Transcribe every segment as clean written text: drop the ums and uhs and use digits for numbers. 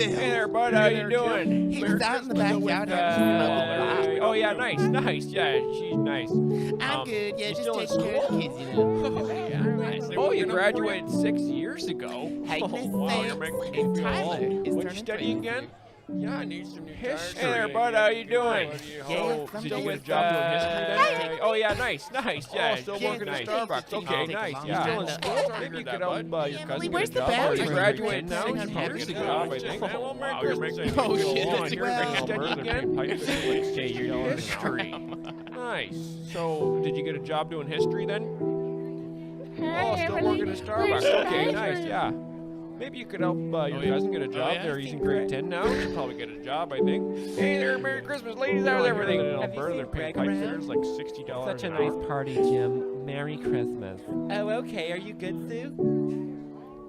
Bill. Hey there, bud. How you doing? He was out in the backyard Oh yeah, nice. Yeah, she's nice. I'm good. Yeah, just taking care of the kids, you know. Yeah, nice. Oh, you graduated 6 years ago. Hey, Miss wow, you're Sam. making Hey, me feel Tyler old. is What you turning studying 3. again? Yeah, I need some new History. Hey there, bud. How you doing? Yeah, Did you get a job doing history then? Oh yeah, nice. Yeah, still yeah, working at nice. Starbucks. Okay, Take a nice. long Yeah. time to- Maybe you could help your Emily, cousin where's get the a job. Oh, you bathroom? graduated now? Sitting 2 on years top ago, of I the think. table. Well, Merry Wow, you're Christmas. making Oh, me feel shit. old. Did you You're study again? Okay, you're History. Nice. So, did you get a job doing history then? Oh, still working at Starbucks. Okay, nice. Yeah. Maybe you could help your cousin get a job there. He's in grade 10 now. He'll probably get a job, I think. Hey there, Merry Christmas, ladies. How's everything? In Alberta, they're paying pipe fitters like $60 Such a an nice hour. party, Jim. Merry Christmas. Oh, okay. Are you good, Sue?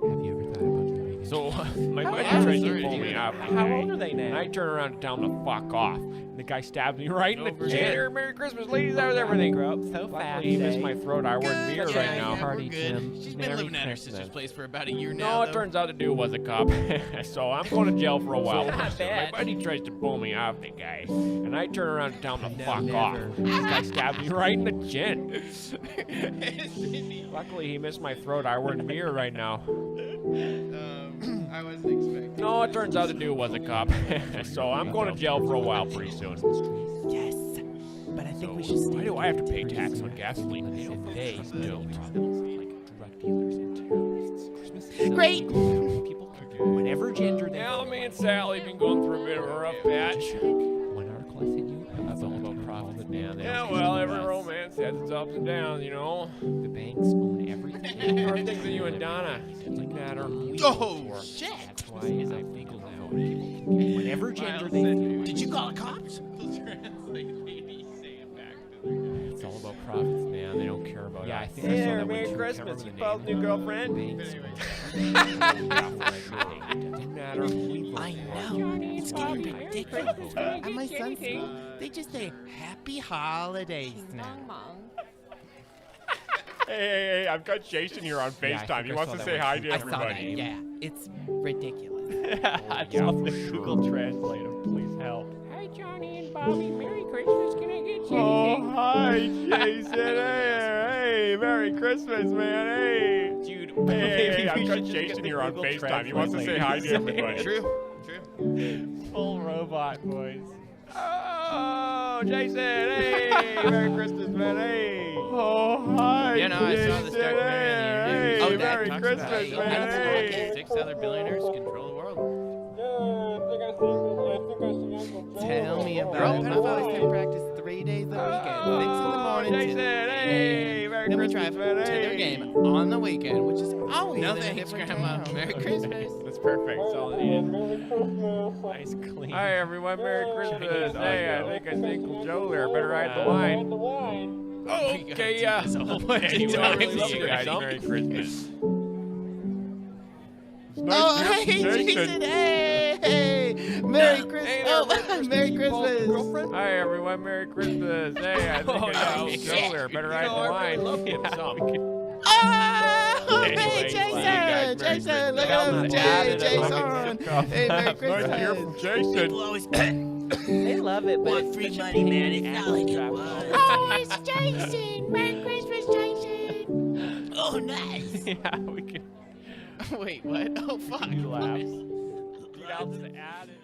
Have you ever thought about moving? So, my buddy old tried is to he? pull me up. How old are they And I now? turn around and tell him to fuck off. And the guy stabbed me right in the Over chin. Hey here. there, Merry Christmas, ladies. How's everything? Grow up so fast. Luckily, he missed eh? my throat. I wear beer Good. right Yeah, now. yeah. Party, we're good. Jim. She's been Merry living at her Christmas. sister's place for about a year No, now. it turns out the dude was a cop. So I'm going to jail for a while. Not pretty soon. My bad. buddy tries to pull me off, the guy. And I turn around and tell him to No, fuck never. off. This guy stabbed me right in the chin. Luckily, he missed my throat. I wear beer right now. I wasn't expecting. No, it turns out the dude was a cop. So I'm going to jail for a while pretty soon. Yes. But I think we should stay. Why do I have to pay tax on gasoline? They don't. Great. People can whatever gender they Well, me and Sally been going through a bit of a rough patch. 1 article I sent you. It's all about profit, man. They Yeah, don't well, care every about us. romance has its ups and downs, you know. The banks own everything. How are things with you and Donna? Doesn't matter. Oh, shit. That's why I'm legal now. People can get whatever gender they feel. Did you call the cops? It's all about profits, man. They don't care about. Yeah, I think I Hey saw there, that Merry one too. Christmas. Can't You remember found the a new name. girlfriend? Doesn't matter who we I vote know. It's getting ridiculous. At my son's school, they just say happy holidays now. Hey, I've got Jason here on Yeah, I FaceTime. think He I wants saw to that say one hi too. to I saw that. everybody. Yeah, it's ridiculous. It's off the Google Translate him. Please help. Hi, Johnny and Bobby. Merry Christmas. Can I get you Oh, anything? hi, Jason. Hey, Merry Christmas, man. Hey. Dude, Hey, I've we got should just Jason get the here on Google FaceTime. He wants to say Translate hi to lady. everybody. True. Full robot voice. Oh, Jason. Hey, Merry Christmas, man. Hey. Oh, hi. Yeah, no, I saw this Jason. documentary on the internet. Hey, Oh, that Merry talks Christmas, about it. man. Hey. 6 other billionaires control the world. Tell me about it. Pedophiles can practice 3 days a week at 6 in the morning. Jason, to hey, Merry then we Christmas, drive man. to Hey. their game on the weekend, which is always No in a thanks, different Grandma. town. Merry Christmas. That's perfect. That's all I needed. Nice clean. Hi, everyone. Merry Christmas. Hey, I think Uncle Joe there. Better ride the line. Oh, okay, yeah. Anyway, I really love you guys. Merry Christmas. Oh, hey, Jason. Hey. Merry Christmas. Hey there, Oh, Merry Merry Christmas. Hi, everyone. Merry Christmas. Hey, I think Uncle Joe there. Better ride the line. Love him some. Oh, Anyway, hey, you Jason. guys, Merry Jason, look Christmas. at him. Dad, Jason. Hey, Merry Nice to hear Christmas. from Jason. always They love it, but it's free such a money, pain man. in the It's ass not like to it travel. was. Oh, it's Jason. Merry Christmas, Jason. Oh, nice. Yeah, we can Wait, what? Oh, fuck. laugh. I'll just add it.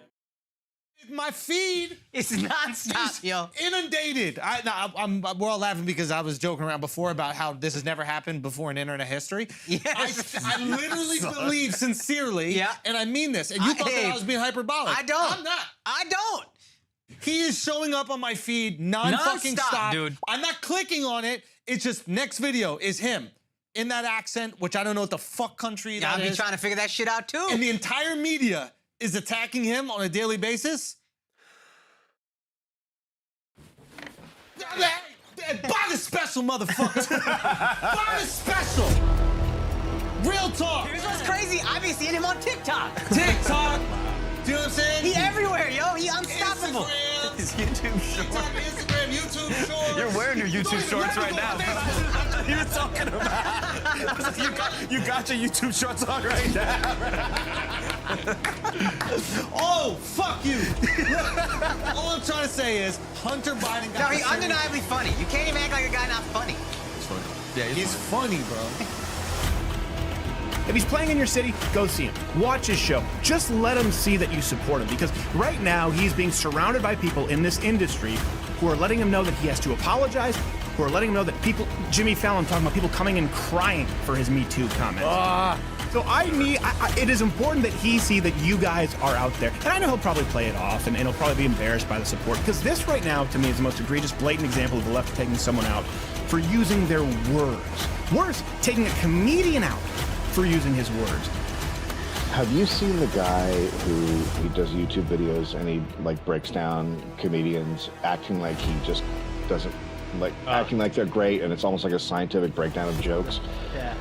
My feed It's nonstop, yo. inundated. We're all laughing because I was joking around before about how this has never happened before in internet history. Yes. I literally believe sincerely, Yeah. and I mean this, and you thought that hey, I was being hyperbolic. I don't. I'm not. I don't. He is showing up on my feed non-fucking Non-stop, stop. dude. I'm not clicking on it. It's just next video is him in that accent, which I don't know what the fuck country Yeah, that I'll be is. trying to figure that shit out, too. And the entire media is attacking him on a daily basis. Buy the special, motherfucker. Buy the special. Real talk. Here's what's crazy. I be seeing him on TikTok. TikTok. Do you know what I'm saying? He everywhere, yo. He unstoppable. Instagram. His YouTube TikTok, Instagram, YouTube shorts. You're wearing your YouTube Don't shorts even right now. Facebook. He was talking about. You got your YouTube shorts on right now. Oh, fuck you! All I'm trying to say is Hunter Biden got. No, he's undeniably funny. You can't even act like a guy not funny. He's funny. Yeah, he's funny, bro. If he's playing in your city, go see him. Watch his show. Just let him see that you support him, because right now he's being surrounded by people in this industry who are letting him know that he has to apologize, who are letting him know that people, Jimmy Fallon talking about people coming and crying for his Me Too comments. So it is important that he see that you guys are out there. And I know he'll probably play it off and he'll probably be embarrassed by the support, because this right now to me is the most egregious, blatant example of the left taking someone out for using their words. Worse, taking a comedian out for using his words. Have you seen the guy who he does YouTube videos and he like breaks down comedians acting like he just doesn't like acting like they're great, and it's almost like a scientific breakdown of jokes? Yeah.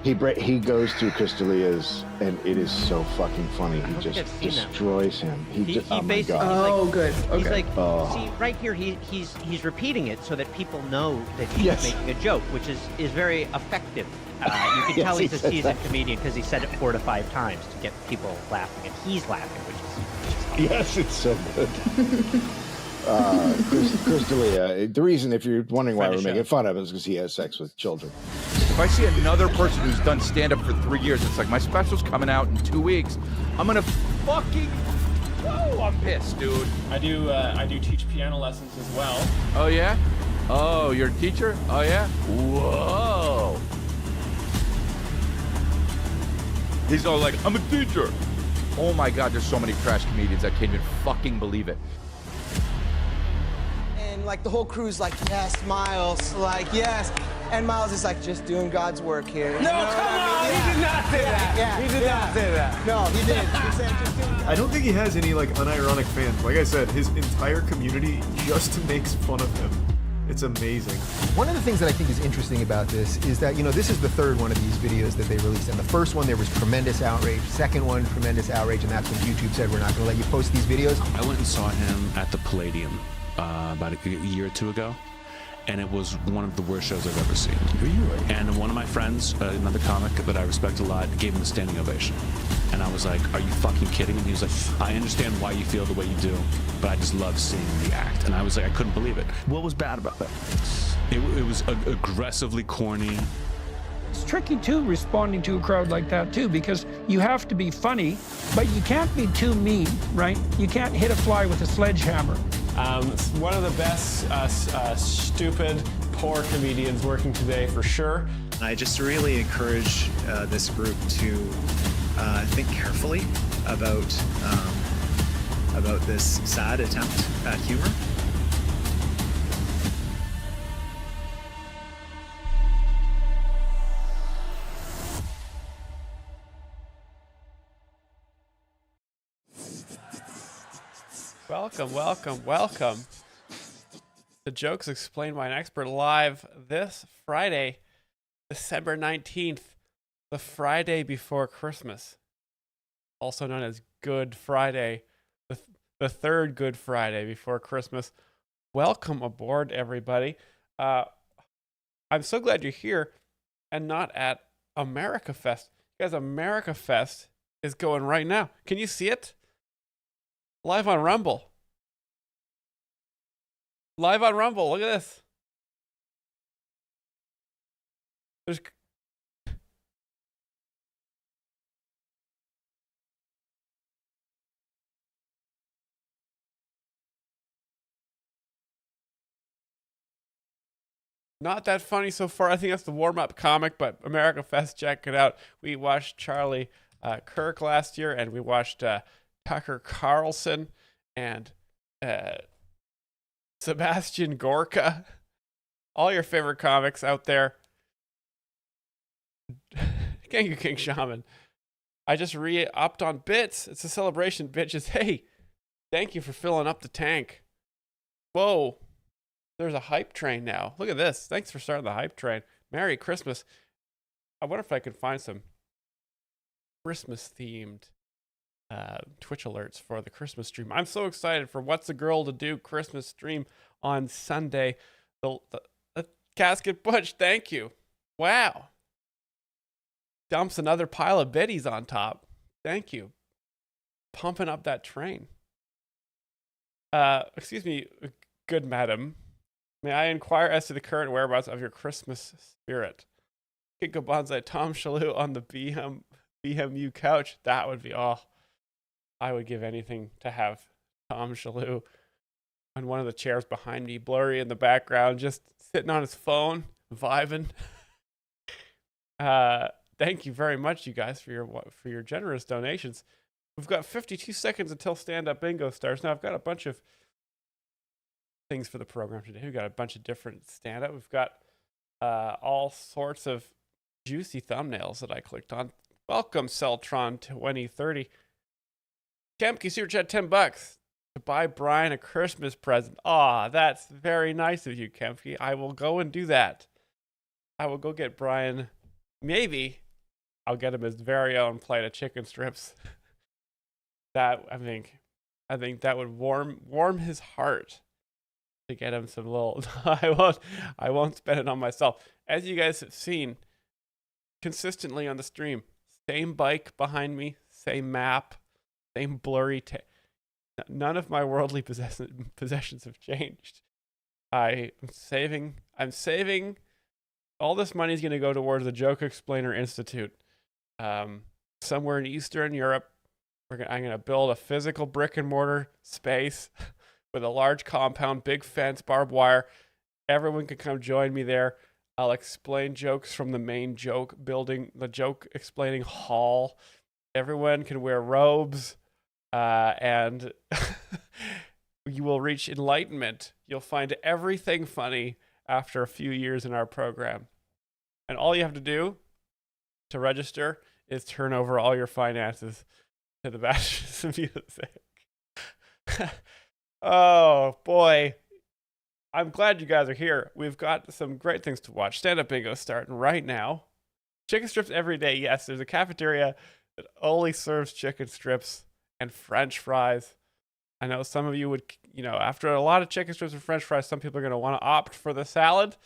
He goes through Chris D'Elia's, and it is so fucking funny. He just destroys him. He oh my basically, God. good. Okay. He's like, Oh. see, right here, he's repeating it so that people know that he's making a joke, which is very effective. You can tell he's a seasoned comedian because he said it 4 to 5 times to get people laughing, and he's laughing, which is Yes, it's so good. Chris D'Elia, the reason, if you're wondering why we're making fun of him, is because he has sex with children. If I see another person who's done stand-up for 3 years, it's like, my special's coming out in 2 weeks. I'm gonna fucking... Whoa, I'm pissed, dude. I do teach piano lessons as well. Oh, yeah? Oh, you're a teacher? Oh, yeah? Whoa. He's all like, I'm a teacher. Oh my God, there's so many trash comedians. I can't even fucking believe it. And like the whole crew's like, yes, Myles, like, yes. And Myles is like, just doing God's work here. No, come on, he did not say that. Yeah, he did not say that. No, he did. He said, just doing I don't think he has any like unironic fans. Like I said, his entire community just makes fun of him. It's amazing. One of the things that I think is interesting about this is that, this is the third one of these videos that they released. And the first one, there was tremendous outrage. Second one, tremendous outrage. And that's when YouTube said, we're not going to let you post these videos. I went and saw him at the Palladium about a year or two ago. And it was one of the worst shows I've ever seen. And one of my friends, another comic that I respect a lot, gave him a standing ovation. And I was like, are you fucking kidding? And he was like, I understand why you feel the way you do, but I just love seeing the act. And I was like, I couldn't believe it. What was bad about that? It was aggressively corny. It's tricky too, responding to a crowd like that too, because you have to be funny, but you can't be too mean, right? You can't hit a fly with a sledgehammer. One of the best stupid, poor comedians working today, for sure. I just really encourage this group to think carefully about this sad attempt at humor. Welcome, welcome, welcome. The Jokes Explained by an Expert live this Friday, December 19th, the Friday before Christmas, also known as Good Friday, the third Good Friday before Christmas. Welcome aboard, everybody. I'm so glad you're here and not at America Fest. Guys, America Fest is going right now. Can you see it? Live on Rumble. Live on Rumble. Look at this. There's not that funny so far. I think that's the warm-up comic, but America Fest, check it out. We watched Charlie Kirk last year, and we watched Tucker Carlson and Sebastian Gorka. All your favorite comics out there. Thank you, King Shaman. I just re-upped on bits. It's a celebration, bitches. Hey, thank you for filling up the tank. Whoa. There's a hype train now. Look at this. Thanks for starting the hype train. Merry Christmas. I wonder if I could find some Christmas-themed Twitch alerts for the Christmas stream. I'm so excited for What's a Girl to Do Christmas stream on Sunday. The Casket Butch, thank you. Wow. Dumps another pile of biddies on top. Thank you. pumping up that train. Excuse me, good madam. May I inquire as to the current whereabouts of your Christmas spirit? Kinko Bonsai, Tom Shalhoub on the BMU couch. That would be I would give anything to have Tom Shalhoub on one of the chairs behind me, blurry in the background, just sitting on his phone, vibing. Thank you very much, you guys, for your generous donations. We've got 52 seconds until Stand-Up Bingo starts. Now, I've got a bunch of things for the program today. We've got a bunch of different stand-up. We've got all sorts of juicy thumbnails that I clicked on. Welcome, Celtron 2030. Kemke Super Chat $10 to buy Brian a Christmas present. Aw, that's very nice of you, Kemke. I will go and do that. I will go get Brian. Maybe I'll get him his very own plate of chicken strips. That I think that would warm his heart to get him some little. I won't spend it on myself. As you guys have seen consistently on the stream, same bike behind me, same map, same blurry. None of my worldly possessions have changed. I'm saving. All this money is going to go towards the Joke Explainer Institute, somewhere in Eastern Europe. I'm going to build a physical brick and mortar space with a large compound, big fence, barbed wire. Everyone can come join me there. I'll explain jokes from the main joke building, the joke explaining hall. Everyone can wear robes, and you will reach enlightenment. You'll find everything funny after a few years in our program. And all you have to do to register is turn over all your finances to the Bachelors of Music. Oh, boy. I'm glad you guys are here. We've got some great things to watch. Stand-Up Bingo starting right now. Chicken strips every day. Yes, there's a cafeteria that only serves chicken strips and French fries. I know some of you would, after a lot of chicken strips and French fries, some people are going to want to opt for the salad,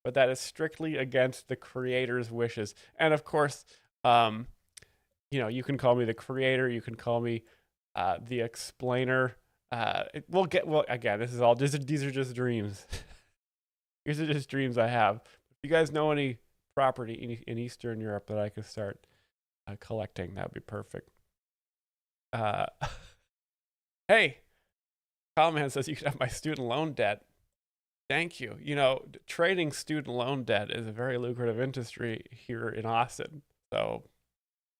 but that is strictly against the creator's wishes. And of course, you can call me the creator. You can call me the explainer. Again, these are just dreams. These are just dreams I have. If you guys know any property in Eastern Europe that I could start collecting, that would be perfect. Hey, Kyle says you could have my student loan debt. Thank you. Trading student loan debt is a very lucrative industry here in Austin. So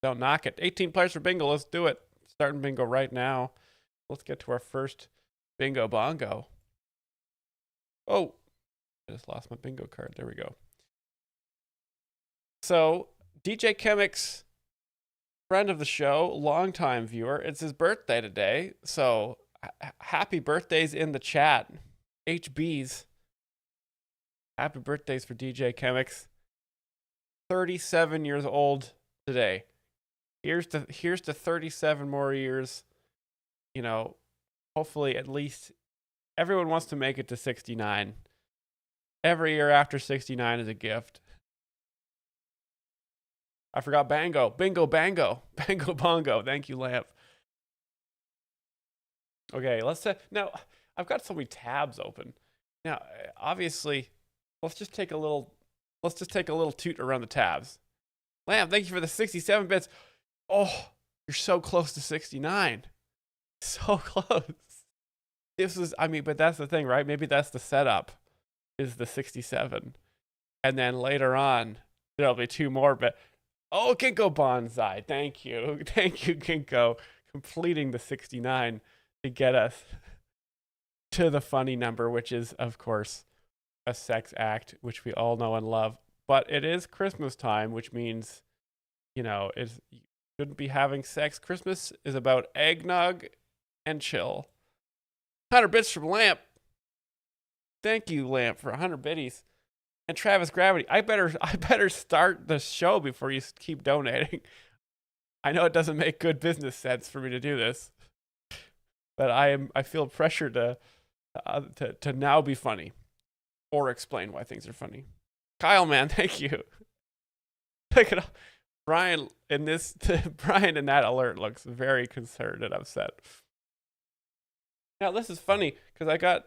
don't knock it. 18 players for bingo. Let's do it. Starting bingo right now. Let's get to our first bingo bongo. Oh, I just lost my bingo card. There we go. So DJ Chemix, friend of the show, longtime viewer. It's his birthday today. So happy birthdays in the chat. HBs. Happy birthdays for DJ Chemix. 37 years old today. Here's to 37 more years. Hopefully at least everyone wants to make it to 69. Every year after 69 is a gift. I forgot Bango. Bingo, Bango. Bango, Bongo. Thank you, Lamp. Okay, now, I've got so many tabs open. Now, obviously, let's just take a little toot around the tabs. Lamp, thank you for the 67 bits. Oh, you're so close to 69. So close. But that's the thing, right? Maybe that's the setup, is the 67. And then later on, there'll be two more. But Kinko Bonsai. Thank you. Thank you, Kinko. Completing the 69 to get us to the funny number, which is, of course, a sex act, which we all know and love. But it is Christmas time, which means, you shouldn't be having sex. Christmas is about eggnog and chill. 100 bits from Lamp. Thank you, Lamp, for 100 biddies. And Travis Gravity, I better start the show before you keep donating. I know it doesn't make good business sense for me to do this, but I feel pressure to now be funny or explain why things are funny. Kyle, man, thank you. Look at Brian in this Brian in that alert looks very concerned and upset. Now this is funny because I got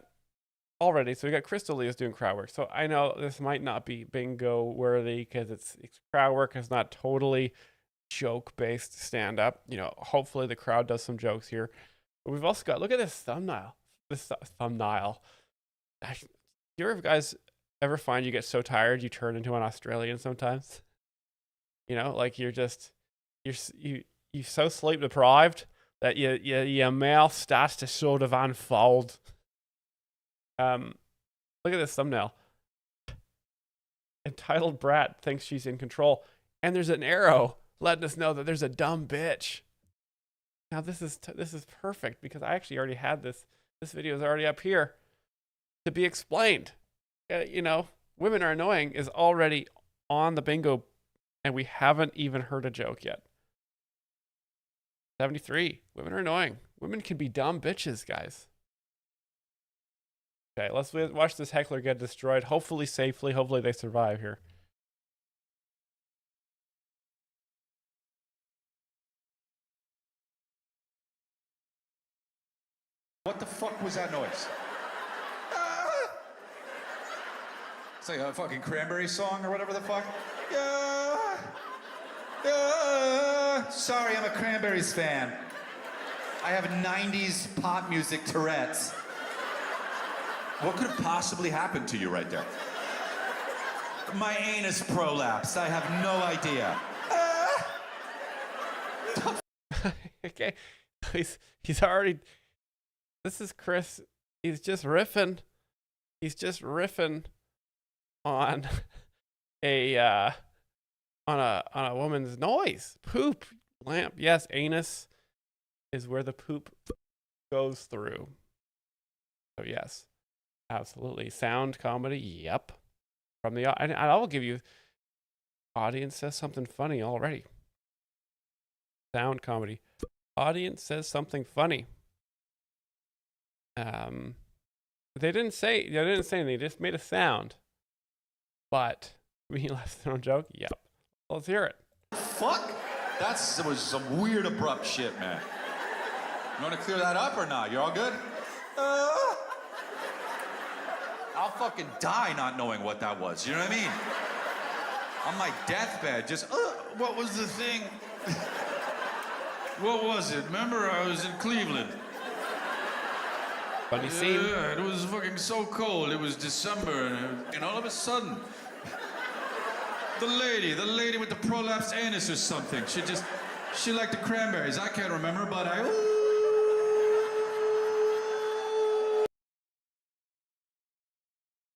already. So we got Crystal Leah's doing crowd work. So I know this might not be bingo worthy because it's crowd work is not totally joke based stand up. You know, hopefully the crowd does some jokes here. But we've also got, look at this thumbnail. This thumbnail. Do you guys ever find you get so tired you turn into an Australian sometimes? You know, like you're so sleep deprived that your mouth starts to sort of unfold. Look at this thumbnail. Entitled brat thinks she's in control, and there's an arrow letting us know that there's a dumb bitch. Now this is perfect because I actually already had this. This video is already up here to be explained. You know, women are annoying is already on the bingo, and we haven't even heard a joke yet. 73. Women are annoying. Women can be dumb bitches, guys. Okay, let's watch this heckler get destroyed. Hopefully safely. Hopefully they survive here. What the fuck was that noise? It's like a fucking Cranberry song or whatever the fuck. Sorry, I'm a Cranberries fan. I have 90s pop music Tourette's. What could have possibly happened to you right there? My anus prolapsed. I have no idea. Okay, he's already. This is Chris. He's just riffing. He's just riffing on a woman's noise. Poop lamp. Yes, anus is where the poop goes through. So yes, absolutely. Sound comedy. Yep. From the and I'll give you. Audience says something funny already. Sound comedy. Audience says something funny. They didn't say anything. They just made a sound. But we left their own joke. Yep. Let's hear it. Fuck? That was some weird abrupt shit, man. You want to clear that up or not? You all good? I'll fucking die not knowing what that was. You know what I mean? On my deathbed, just, what was the thing? What was it? Remember, I was in Cleveland. Funny scene. It was fucking so cold. It was December, and all of a sudden, the lady with the prolapsed anus or something. She liked the Cranberries. I can't remember, but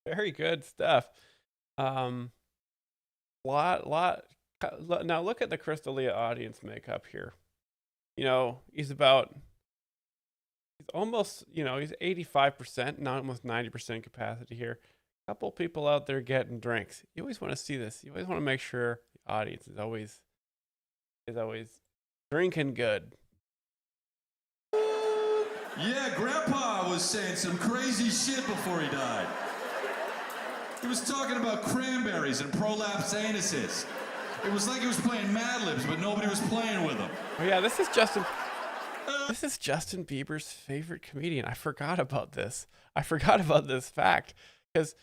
Very good stuff. Now look at the Crystalia audience makeup here. You know, he's almost, you know, he's 85%, not almost 90% capacity here. A couple people out there getting drinks. You always want to see this. You always want to make sure the audience is always drinking good. Yeah, Grandpa was saying some crazy shit before he died. He was talking about cranberries and prolapsed anuses. It was like he was playing Mad Libs, but nobody was playing with him. Oh yeah, this is Justin Bieber's favorite comedian. I forgot about this. I forgot about this fact because,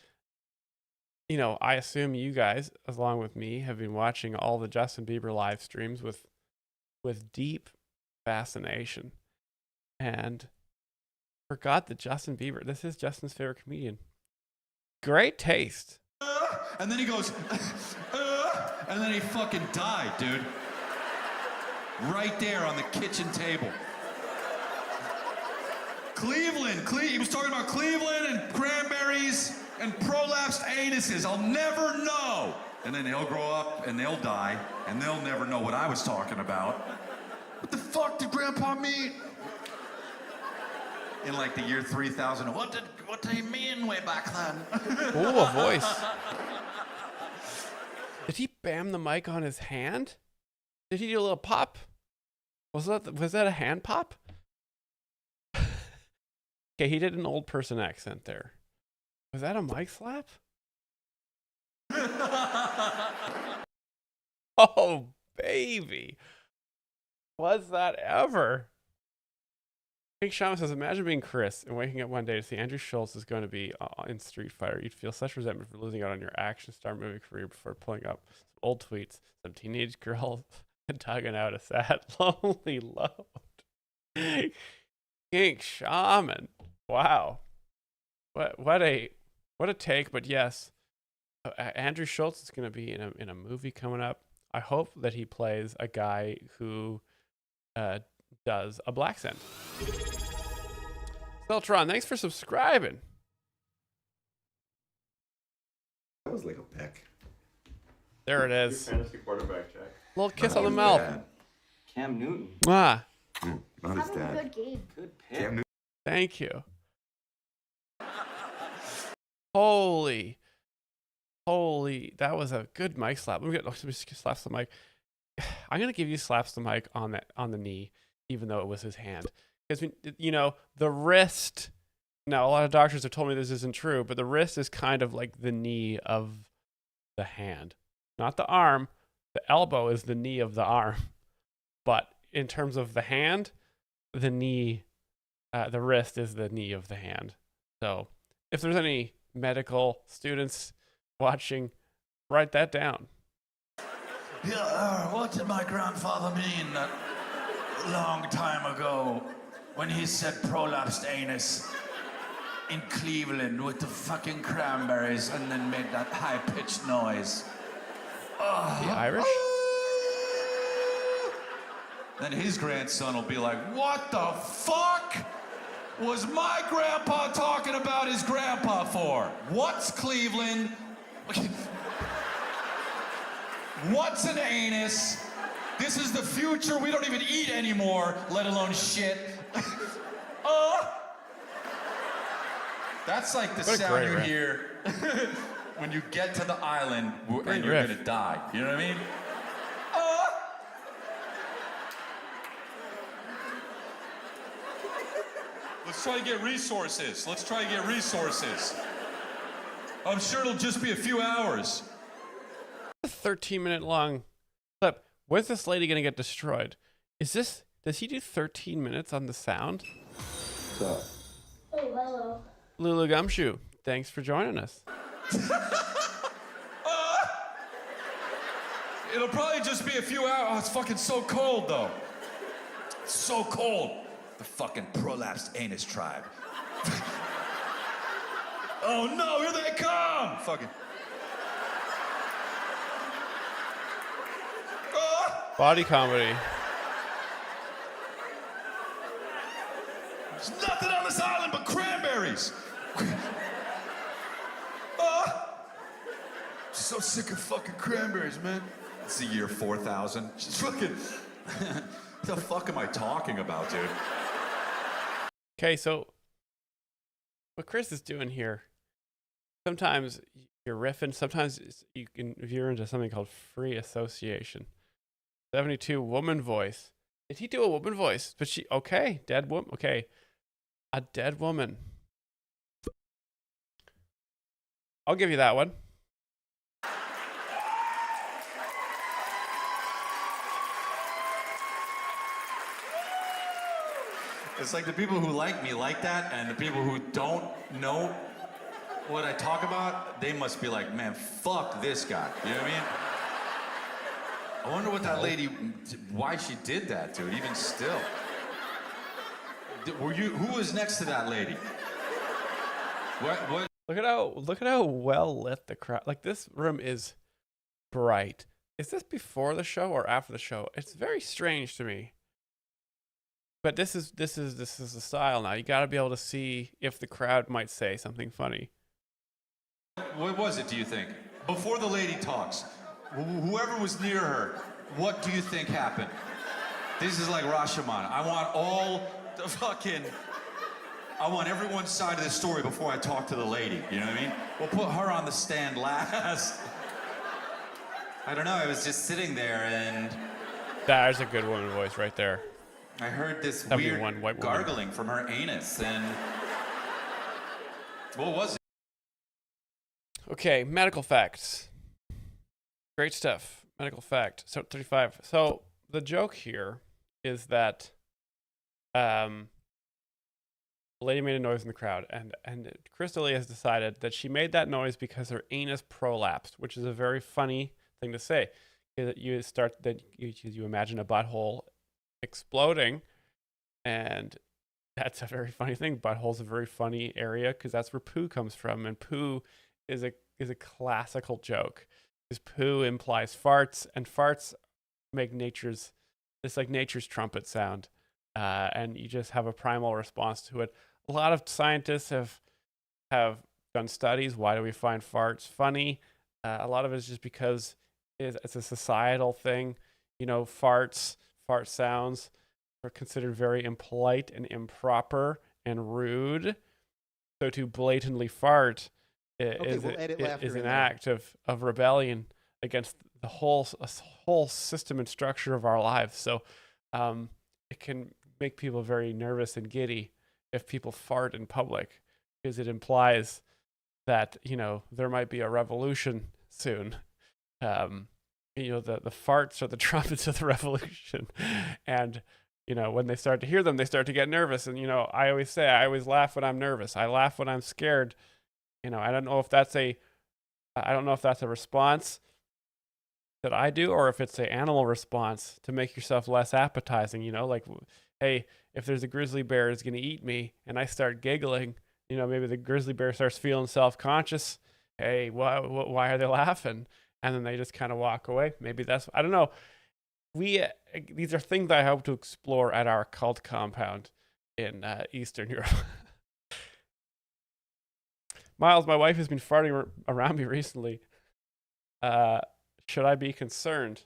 you know, I assume you guys, along with me, have been watching all the Justin Bieber live streams with deep fascination, and forgot that Justin Bieber. This is Justin's favorite comedian. Great taste. And then he goes, and then he fucking died, dude. Right there on the kitchen table. Cleveland, he was talking about Cleveland and cranberries and prolapsed anuses. I'll never know. And then they'll grow up and they'll die and they'll never know what I was talking about. What the fuck did Grandpa mean? In like the year 3000, what did he mean way back then? Ooh, a voice. Did he bam the mic on his hand? Did he do a little pop? Was that a hand pop? Okay, he did an old person accent there. Was that a mic slap? Oh, baby. Was that ever? Pink Shaman says, imagine being Chris and waking up one day to see Andrew Schultz is going to be in Street Fighter. You'd feel such resentment for losing out on your action star movie career before pulling up some old tweets, some teenage girl tugging out a sad, lonely load. Pink Shaman. Wow. What a take, but yes. Andrew Schultz is going to be in a movie coming up. I hope that he plays a guy who does a black scent. Celtron, thanks for subscribing. That was like a peck. There it is. Your fantasy quarterback, Jack. Little kiss on the mouth. Cam Newton. Mwah. Not his dad. Good game. Good pick. Cam Newton. Thank you. Holy, that was a good mic slap. Let me slap the mic. I'm gonna give you slaps the mic on the knee, even though it was his hand, because the wrist. Now a lot of doctors have told me this isn't true, but the wrist is kind of like the knee of the hand, not the arm. The elbow is the knee of the arm, but in terms of the hand, the knee, the wrist is the knee of the hand. So if there's any medical students watching, write that down. Yeah, what did my grandfather mean that long time ago when he said prolapsed anus in Cleveland with the fucking cranberries and then made that high-pitched noise? The Irish? Then his grandson will be like, what the fuck was my grandpa talking about his grandpa for? What's Cleveland? What's an anus? This is the future. We don't even eat anymore, let alone shit. That's like the sound you hear when you get to the island and you're gonna die. You know what I mean? Let's try to get resources. I'm sure it'll just be a few hours. A 13-minute long clip. When's this lady gonna get destroyed? Does he do 13 minutes on the sound? Oh, hello. Lulu Gumshoe, thanks for joining us. It'll probably just be a few hours. Oh, it's fucking so cold, though. It's so cold. The fucking prolapsed anus tribe. Oh no, here they come! Fucking. Body comedy. There's nothing on this island but cranberries. So sick of fucking cranberries, man. It's the year 4000. She's fucking. What the fuck am I talking about, dude? Okay, so what Chris is doing here, sometimes you're riffing, sometimes you can veer into something called free association. 72 woman voice. Did he do a woman voice? But dead woman. Okay, a dead woman. I'll give you that one. It's like the people who like me like that, and the people who don't know what I talk about, they must be like, man, fuck this guy. You know what I mean? I wonder what that lady, why she did that, dude, even still. Who was next to that lady? What? Look at how well lit the crowd. Like, this room is bright. Is this before the show or after the show? It's very strange to me. But this is the style now. You got to be able to see if the crowd might say something funny. What was it, do you think? Before the lady talks, whoever was near her, what do you think happened? This is like Rashomon. I want all the fucking... I want everyone's side of the story before I talk to the lady. You know what I mean? We'll put her on the stand last. I don't know. I was just sitting there and... There's a good woman voice right there. I heard this weird weird gargling from her anus, and what was it? Okay, medical facts. Great stuff. Medical fact. So 35. So the joke here is that a lady made a noise in the crowd, and Crystalia has decided that she made that noise because her anus prolapsed, which is a very funny thing to say. You imagine a butthole exploding, and that's a very funny thing. Butthole's a very funny area because that's where poo comes from, and poo is a classical joke because poo implies farts, and farts make nature's trumpet sound, and you just have a primal response to it. A lot of scientists have done studies. Why do we find farts funny? A lot of it is just because it's a societal thing. Fart sounds are considered very impolite and improper and rude. So to blatantly fart is an act of rebellion against the whole system and structure of our lives. So it can make people very nervous and giddy if people fart in public, because it implies that there might be a revolution soon. The farts are the trumpets of the revolution, and when they start to hear them, they start to get nervous. And I always say I always laugh when I'm nervous. I laugh when I'm scared. I don't know if that's a response that I do, or if it's an animal response to make yourself less appetizing. Like, hey, if there's a grizzly bear is going to eat me, and I start giggling, maybe the grizzly bear starts feeling self-conscious. Hey, why are they laughing? And then they just kind of walk away. Maybe that's, I don't know. These are things I hope to explore at our cult compound in Eastern Europe. Myles, my wife has been farting around me recently. Should I be concerned?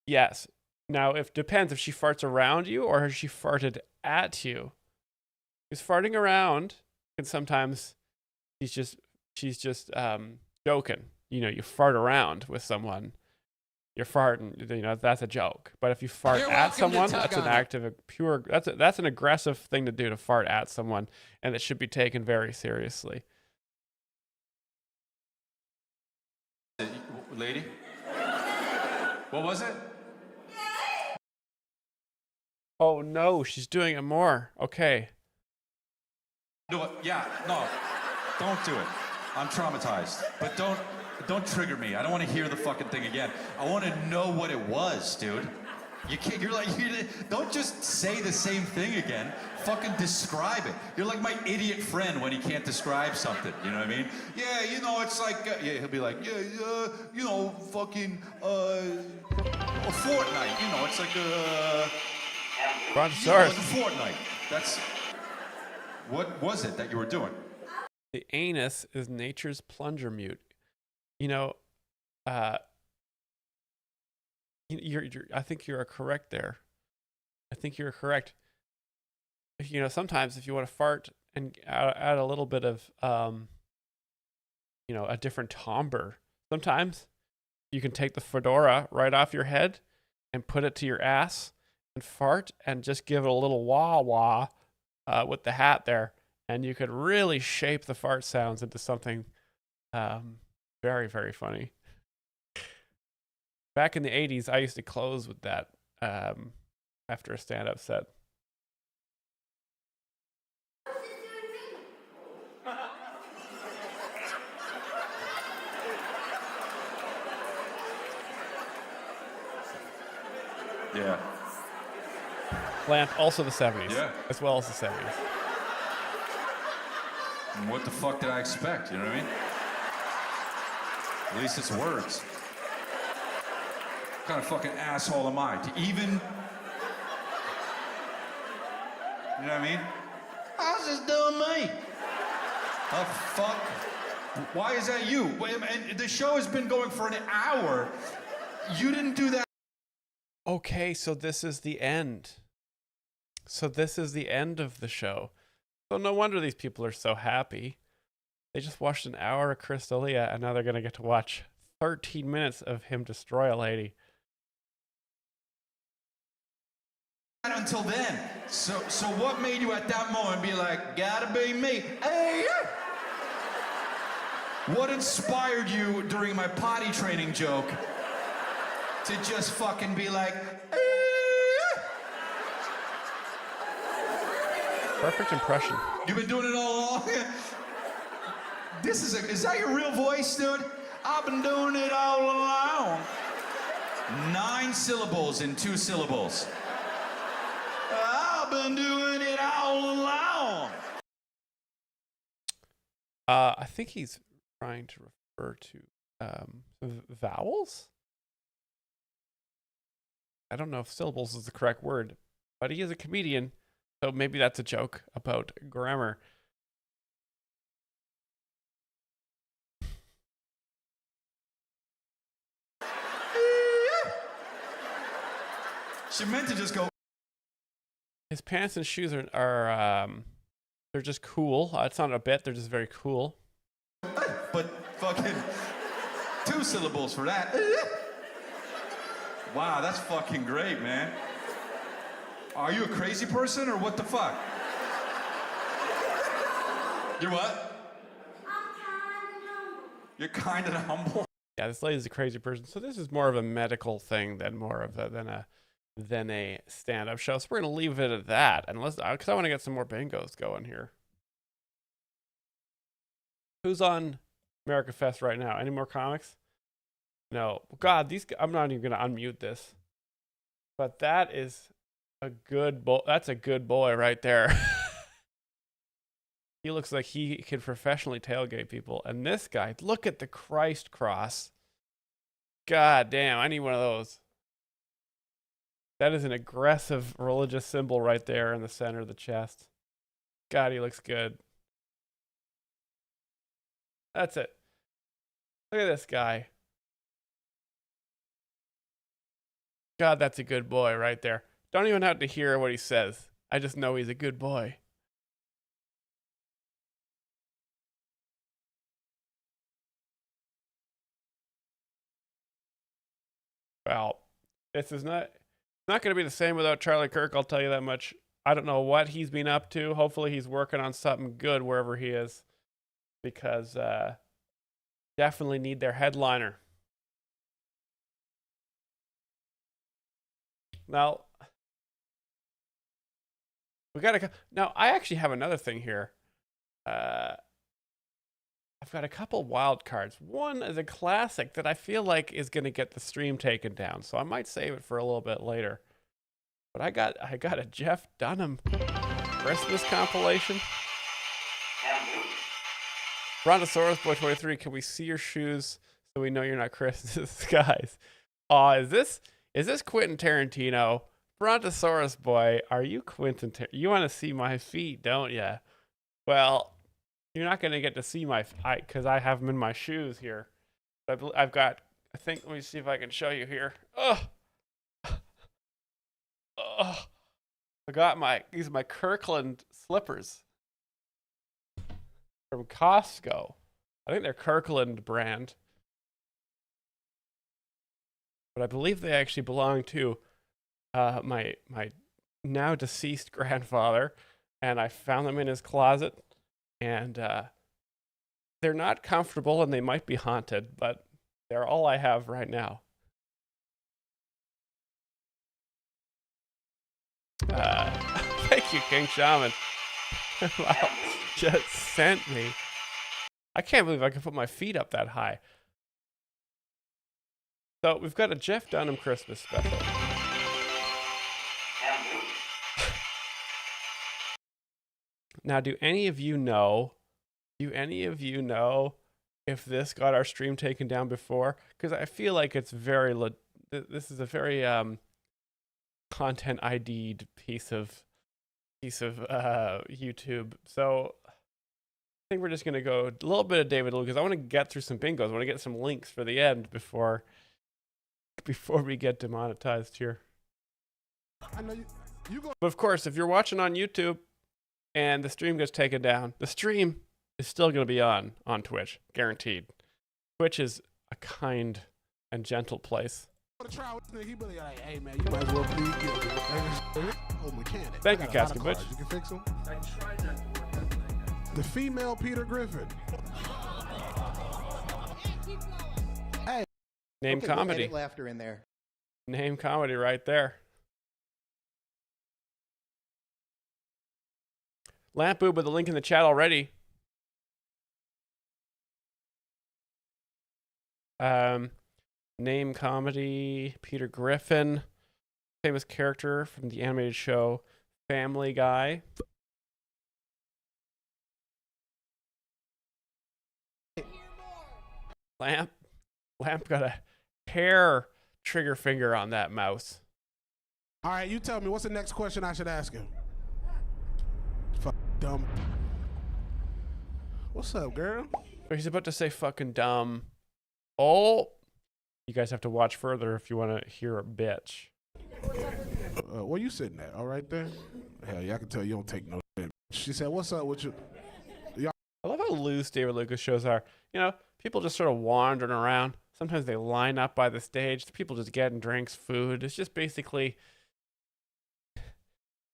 Yes. Now, it depends if she farts around you or if she farted at you. Because farting around can sometimes, she's just joking. You fart around with someone. You're farting, that's a joke. But if you fart at someone, that's an act of that's an aggressive thing to do, to fart at someone, and it should be taken very seriously. Lady? What was it? Oh no, she's doing it more. Okay. Do it. Yeah, no. Don't do it. I'm traumatized. But don't trigger me. I don't want to hear the fucking thing again. I want to know what it was, dude. You can't, don't just say the same thing again. Fucking describe it. You're like my idiot friend when he can't describe something. You know what I mean? Yeah, it's like, he'll be like, fucking, a fortnight. It's like a fortnight. What was it that you were doing? The anus is nature's plunger mute. I think you're correct there. I think you're correct. Sometimes if you want to fart and add a little bit of, a different timbre, sometimes you can take the fedora right off your head and put it to your ass and fart and just give it a little wah-wah with the hat there. And you could really shape the fart sounds into something very, very funny. Back in the 80s, I used to close with that after a stand-up set. Yeah. Lamp, also the 70s. Yeah. As well as the 70s. And what the fuck did I expect? You know what I mean? At least it's words. What kind of fucking asshole am I to even... You know what I mean? I was just doing me. Oh, fuck. Why is that you? And the show has been going for an hour. You didn't do that. Okay, so this is the end. So this is the end of the show. So no wonder these people are so happy. They just watched an hour of Crystalia, and now they're going to get to watch 13 minutes of him destroy a lady. Until then. So what made you at that moment be like, gotta be me? Hey! What inspired you during my potty training joke to just fucking be like, Perfect impression. You've been doing it all along? Is that your real voice, dude? I've been doing it all along. 9 syllables in 2 syllables. I've been doing it all along. I think he's trying to refer to vowels. I don't know if syllables is the correct word, but he is a comedian, so maybe that's a joke about grammar. She meant to just go. His pants and shoes are they're just cool. It's not a bit, they're just very cool. But fucking 2 syllables for that. Wow, that's fucking great, man. Are you a crazy person or what the fuck? You're what? You're kind of humble. Yeah, this lady's a crazy person. So this is more of a medical thing than more of than a stand-up show. So we're gonna leave it at that, unless because I want to get some more bingos going here. Who's on America Fest right now? Any more comics? No. God, I'm not even gonna unmute this. But that is a good boy. That's a good boy right there. He looks like he can professionally tailgate people. And this guy, look at the Christ cross. God damn, I need one of those. That is an aggressive religious symbol right there in the center of the chest. God, he looks good. That's it. Look at this guy. God, that's a good boy right there. Don't even have to hear what he says. I just know he's a good boy. Well, this is not going to be the same without Charlie Kirk, I'll tell you that much. I don't know what he's been up to. Hopefully he's working on something good wherever he is, because definitely need their headliner. Now, we got to. Now, I actually have another thing here. I've got a couple wild cards. One is a classic that I feel like is going to get the stream taken down, so I might save it for a little bit later. But I got a Jeff Dunham Christmas compilation. Brontosaurus Boy 23, can we see your shoes so we know you're not Chris in disguise? Is this Quentin Tarantino? Brontosaurus Boy, are you Quentin you want to see my feet, don't you? Well, you're not going to get to see my because I have them in my shoes here. I've got, I think, let me see if I can show you here. I got these are my Kirkland slippers from Costco. I think they're Kirkland brand, but I believe they actually belong to my now deceased grandfather, and I found them in his closet, and they're not comfortable and they might be haunted, but they're all I have right now. Thank you, King Shaman. Wow, just sent me. I can't believe I can put my feet up that high. So we've got a Jeff Dunham Christmas special. Now, do any of you know if this got our stream taken down before? Because I feel like it's very, this is a very content ID'd piece of YouTube. So I think we're just gonna go a little bit of David Lee, because I want to get through some bingos. I want to get some links for the end before we get demonetized here. I know you go. But of course, if you're watching on YouTube and the stream gets taken down, the stream is still going to be on Twitch, guaranteed. Twitch is a kind and gentle place. He be like, hey man, you might as well please get it. Oh, mechanic. Thank you, Casket Butch. You can fix them. I tried not to work that thing. The female Peter Griffin. Name Okay, we'll comedy. edit laughter in there. Name comedy right there. Lamp Boob with the link in the chat already. Name comedy. Peter Griffin, famous character from the animated show Family Guy. Lamp got a hair trigger finger on that mouse. All right, you tell me, what's the next question I should ask him? Fuck dumb. What's up, girl? He's about to say fucking dumb. Oh, you guys have to watch further if you want to hear a bitch. Where you sitting at? All right there? Hell yeah, I can tell you don't take no shit. She said, what's up with you? I love how loose David Lucas shows are. You know, people just sort of wandering around. Sometimes they line up by the stage. The people just getting drinks, food. It's just basically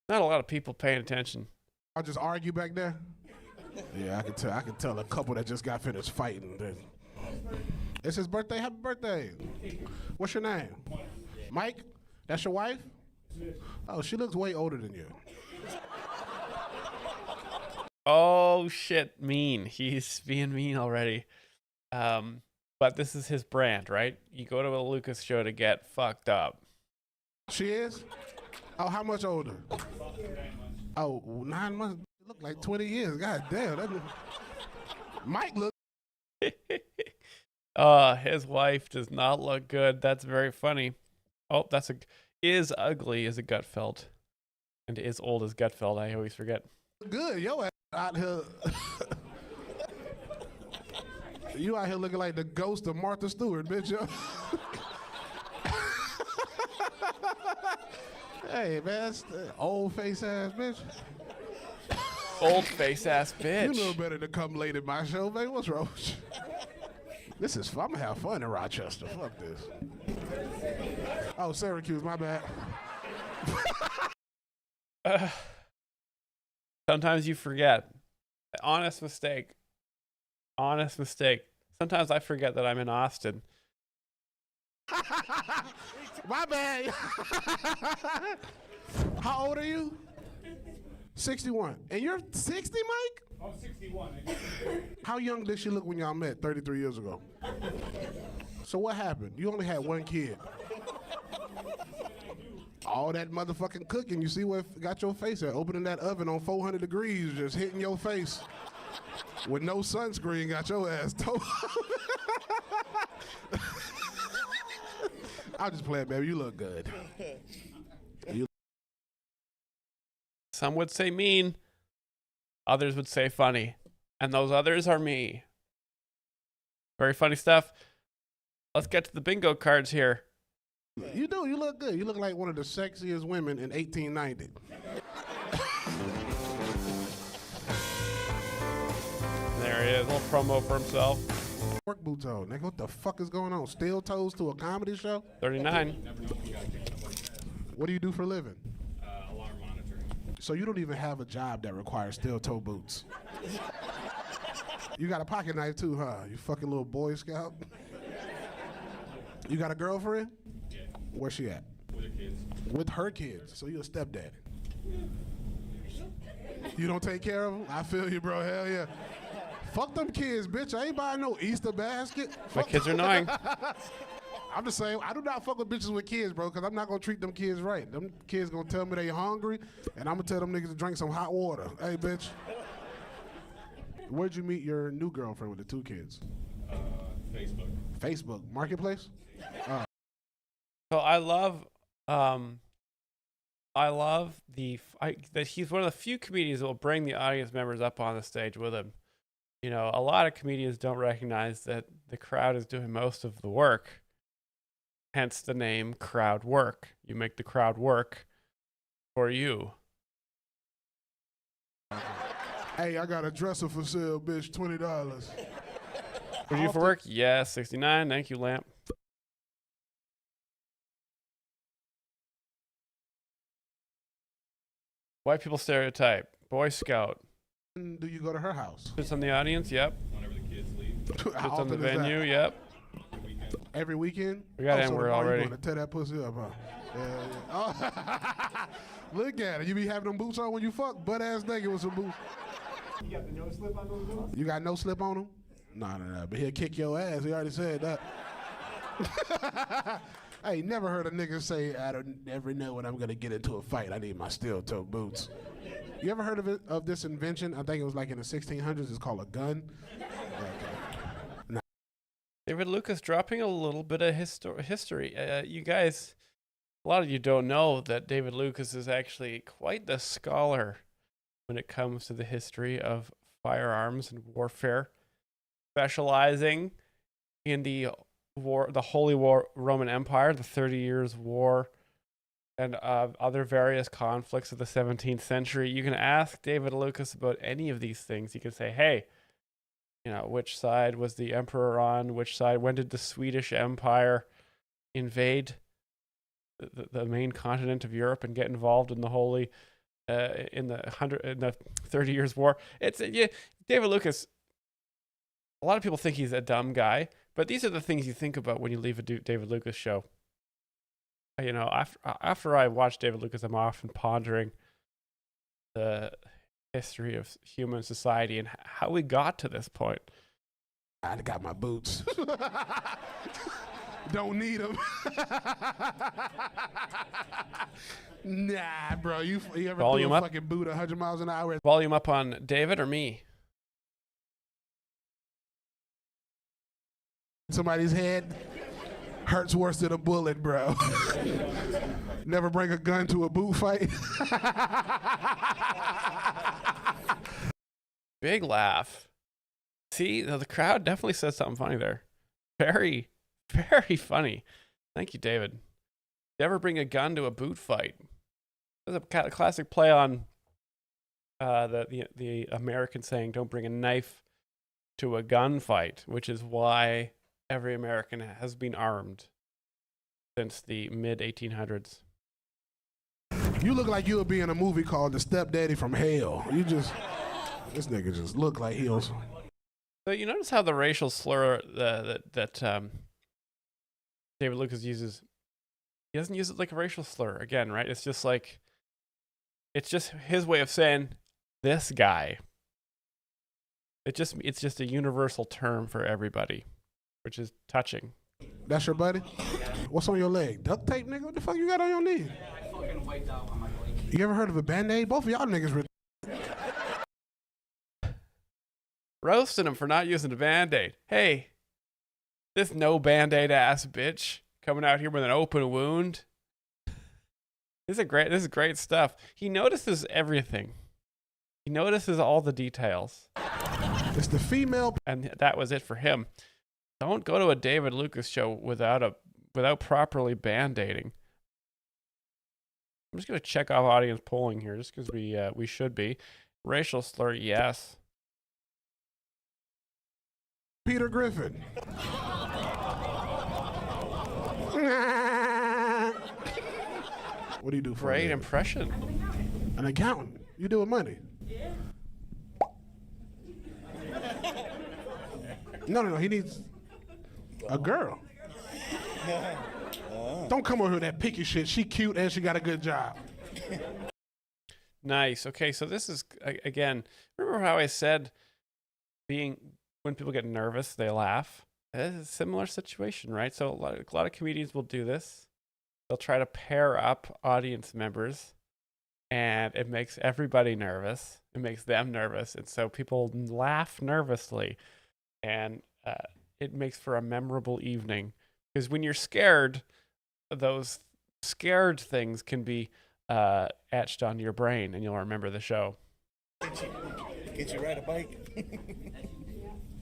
not a lot of people paying attention. I'll just argue back there. Yeah, I can tell a couple that just got finished fighting. It's his birthday. Happy birthday. What's your name? Mike? That's your wife? Oh, she looks way older than you. Oh shit, mean. He's being mean already. But this is his brand, right? You go to a Lucas show to get fucked up. She is? Oh, how much older? Oh, 9 months. Look like 20 years. God damn. Mike look. His wife does not look good. That's very funny. Oh, is ugly as a Gutfeld. And is old as Gutfeld. I always forget. Good. Yo ass out here. You out here looking like the ghost of Martha Stewart, bitch. Yo. Hey, man. That's old face ass bitch. Old face ass bitch. You know better to come late at my show, man. What's wrong with you? This is fun. I'm gonna have fun in Rochester. Fuck this. Oh, Syracuse, my bad. Sometimes you forget. Honest mistake. Honest mistake. Sometimes I forget that I'm in Austin. My bad. How old are you? 61. And you're 60, Mike? I'm 61. How young did she look when y'all met 33 years ago? So what happened? You only had one kid. All that motherfucking cooking, you see what got your face at? Opening that oven on 400 degrees, just hitting your face with no sunscreen, got your ass toast. I'll just play it, baby. You look good. Some would say mean. Others would say funny. And those others are me. Very funny stuff. Let's get to the bingo cards here. You do. You look good. You look like one of the sexiest women in 1890. There he is. A little promo for himself. Work boots on. Nigga, what the fuck is going on? Steel toes to a comedy show? 39. What do you do for a living? Alarm monitoring. So you don't even have a job that requires steel toe boots. You got a pocket knife too, huh? You fucking little Boy Scout. You got a girlfriend? Yeah. Where's she at? With her kids. With her kids. So you a stepdaddy. You don't take care of them? I feel you, bro. Hell yeah. Fuck them kids, bitch. I ain't buying no Easter basket. My kids are annoying. I'm just saying, I do not fuck with bitches with kids, bro, because I'm not going to treat them kids right. Them kids going to tell me they hungry, and I'm going to tell them niggas to drink some hot water. Hey, bitch. Where'd you meet your new girlfriend with the 2 kids? Facebook. Facebook. Marketplace? So I love that he's one of the few comedians that will bring the audience members up on the stage with him. You know, a lot of comedians don't recognize that the crowd is doing most of the work. Hence the name crowd work. You make the crowd work for you. Hey, I got a dresser for sale, bitch, $20. What do you do for work? Yeah, 69. Thank you, Lamp. White people stereotype. Boy Scout. Do you go to her house? Sits on the audience, yep. Whenever the kids leave. Sits on the venue, yep. Every weekend? We got so N-word tomorrow already. You going to tear that pussy up, huh? Yeah. Oh. Look at it. You be having them boots on when you fuck? Butt-ass naked with some boots. You got the no slip on those boots? You got no slip on them? No. But he'll kick your ass. He already said that. I ain't never heard a nigga say, I don't never know when I'm going to get into a fight. I need my steel-toe boots. You ever heard of this invention? I think it was like in the 1600s. It's called a gun. Okay. David Lucas dropping a little bit of history. You guys, a lot of you don't know that David Lucas is actually quite the scholar when it comes to the history of firearms and warfare, specializing in the Holy War Roman Empire, the 30 Years War, and other various conflicts of the 17th century. You can ask David Lucas about any of these things. You can say, hey, which side was the emperor on? Which side? When did the Swedish Empire invade the main continent of Europe and get involved in the Holy in the 30 Years War? David Lucas. A lot of people think he's a dumb guy, but these are the things you think about when you leave a David Lucas show. After I watch David Lucas, I'm often pondering the history of human society and how we got to this point. I got my boots. Don't need them. Nah, bro. You ever Volume do a up? fucking boot 100 miles an hour? Volume up on David or me? Somebody's head hurts worse than a bullet, bro. Never bring a gun to a boot fight. Big laugh. See, the crowd definitely said something funny there. Very, very funny. Thank you, David. Never bring a gun to a boot fight. It was a classic play on the American saying, don't bring a knife to a gunfight, which is why every American has been armed since the mid-1800s. You look like you would be in a movie called The Stepdaddy from Hell. This nigga just look like heels. So you notice how the racial slur that David Lucas uses, he doesn't use it like a racial slur again, right? It's just his way of saying this guy. It's just a universal term for everybody, which is touching. That's your buddy? What's on your leg? Duct tape, nigga? What the fuck you got on your knee? I fucking wiped out on my leg. You ever heard of a Band-Aid? Both of y'all niggas Roasting him for not using a Band-Aid. Hey, this no Band-Aid ass bitch coming out here with an open wound. This is great stuff. He notices everything. He notices all the details. It's the female. And that was it for him. Don't go to a David Lucas show without properly Band-Aiding. I'm just going to check off audience polling here just because we should be. Racial slur, yes. Peter Griffin. What do you do for Great impression. An accountant. You doing money. Yeah. No. He needs a girl. Don't come over here with that picky shit. She cute and she got a good job. Nice. Okay, so this is, again, remember how I said when people get nervous, they laugh? It's a similar situation, right? So a lot of comedians will do this. They'll try to pair up audience members, and it makes everybody nervous. It makes them nervous, and so people laugh nervously, and it makes for a memorable evening. Because when you're scared, those scared things can be etched onto your brain, and you'll remember the show. Get you ride a bike.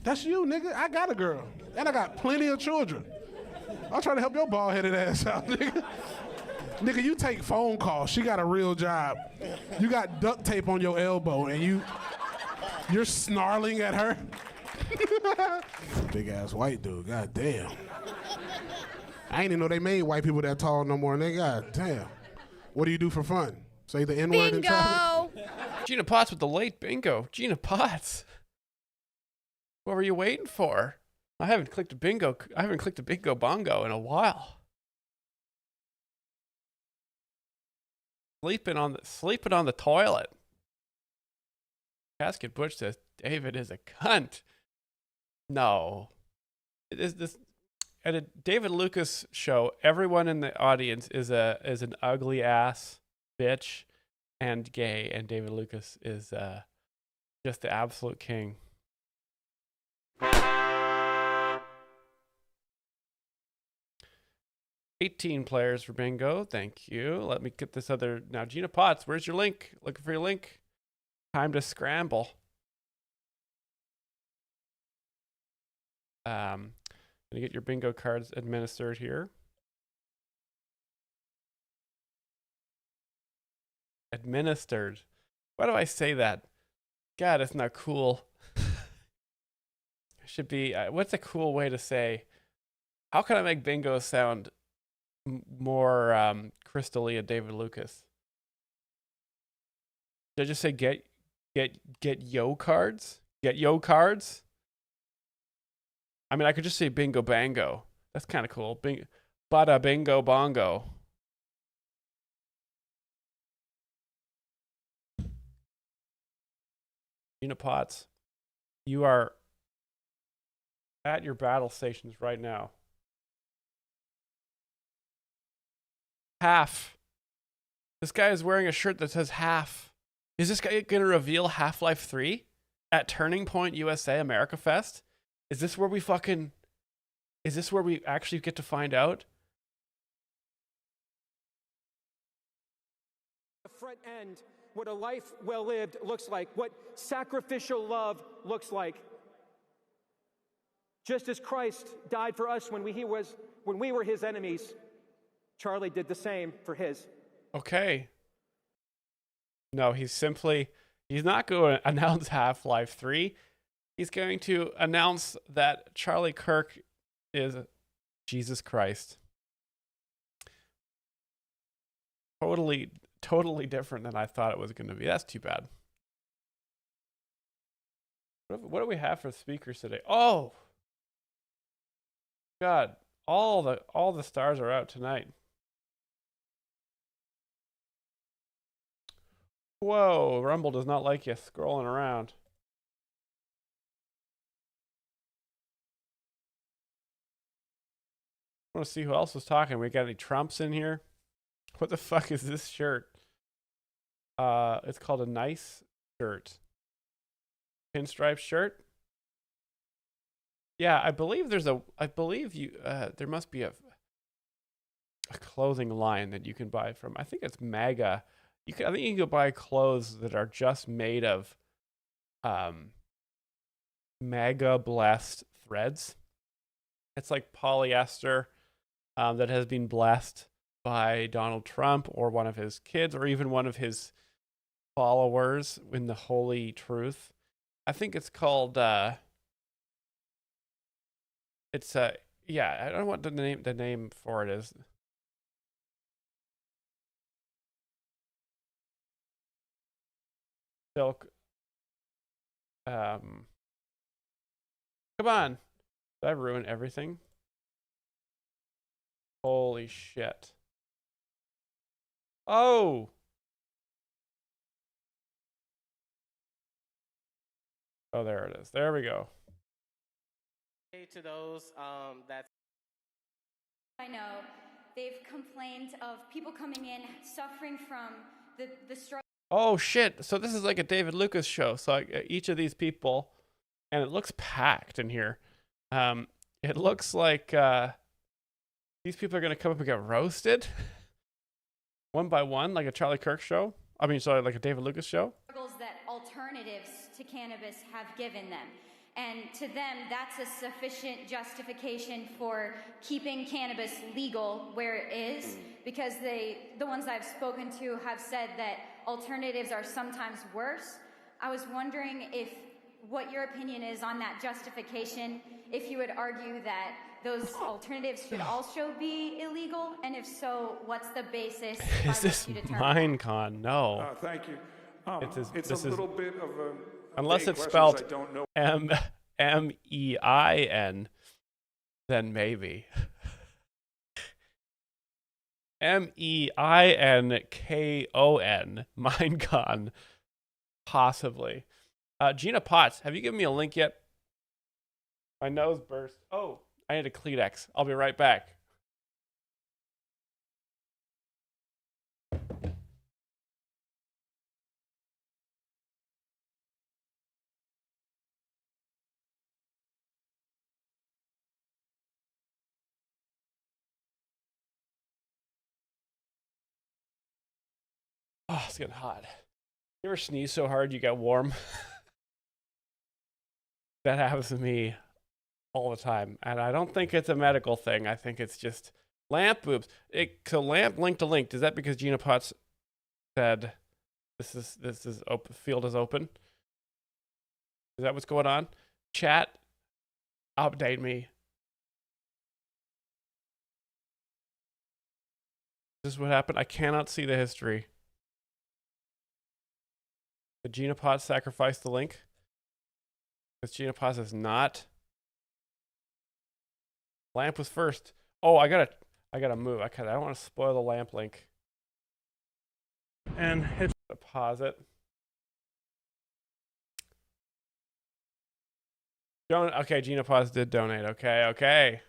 That's you, nigga. I got a girl, and I got plenty of children. I'm trying to help your bald-headed ass out, nigga. Nigga, you take phone calls. She got a real job. You got duct tape on your elbow, and you're snarling at her. Big ass white dude. God damn. I ain't even know they made white people that tall no more, nigga. God damn. What do you do for fun? Say the N-word in traffic? Gina Potts with the late bingo. Gina Potts. What were you waiting for? I haven't clicked a bingo bongo in a while. Sleeping on the toilet. Casket Butch says David is a cunt. No. It is this at a David Lucas show, everyone in the audience is an ugly ass bitch and gay, and David Lucas is just the absolute king. 18 players for bingo. Thank you. Let me get this other now. Gina Potts, where's your link? Looking for your link. Time to scramble. Gonna get your bingo cards administered here. Administered. Why do I say that? God, it's not cool. Should be. What's a cool way to say? How can I make bingo sound more crystally at David Lucas? Did I just say get yo cards? Get yo cards? I mean, I could just say bingo bango. That's kind of cool. Bada bingo bongo. Gina Potts, you are at your battle stations right now. Half. This guy is wearing a shirt that says half. Is this guy going to reveal Half-Life 3 at Turning Point USA America Fest? Is this where we actually get to find out? The front end, what a life well lived looks like, what sacrificial love looks like. Just as Christ died for us when we were his enemies, Charlie did the same for his. Okay. No, he's not going to announce Half-Life 3. He's going to announce that Charlie Kirk is Jesus Christ. Totally different than I thought it was going to be. That's too bad. What do we have for speakers today? Oh, God, all the stars are out tonight. Whoa, Rumble does not like you scrolling around. I want to see who else is talking. We got any Trumps in here? What the fuck is this shirt? It's called a nice shirt. Pinstripe shirt. Yeah, I believe there must be a clothing line that you can buy from. I think it's MAGA. I think you can go buy clothes that are just made of MAGA blessed threads. It's like polyester that has been blessed by Donald Trump or one of his kids or even one of his followers in the holy truth. I think it's called yeah, I don't know what the name for it is. Silk. Come on. Did I ruin everything? Holy shit. Oh. Oh, there it is. There we go. To those that I know they've complained of people coming in suffering from the struggle. Oh shit. So this is like a David Lucas show. So each of these people, and it looks packed in here. It looks like these people are going to come up and get roasted one by one, like a Charlie Kirk show. I mean, sorry, like a David Lucas show. Struggles that alternatives to cannabis have given them. And to them, that's a sufficient justification for keeping cannabis legal where it is, because the ones I've spoken to have said that alternatives are sometimes worse. I was wondering what your opinion is on that justification, if you would argue that those alternatives should also be illegal, and if so, what's the basis by Is this which you determine that? Minecon? No. Thank you. It's a little bit of a unless vague it's question, spelled I don't know. MEIN. then maybe. MEINKON, Minecon, possibly. Gina Potts, have you given me a link yet? My nose burst. Oh, I need a Kleenex. I'll be right back. Oh, it's getting hot. You ever sneeze so hard you get warm? That happens to me all the time. And I don't think it's a medical thing. I think it's just lamp boobs. So lamp link to link. Is that because Gina Potts said this is open, field is open? Is that what's going on? Chat, update me. Is this what happened? I cannot see the history. Did Gina Potts sacrifice the link? Because Gina Potts is not. Lamp was first. Oh, I gotta move. I don't want to spoil the lamp link. And hit deposit. Okay, Gina Potts did donate. Okay.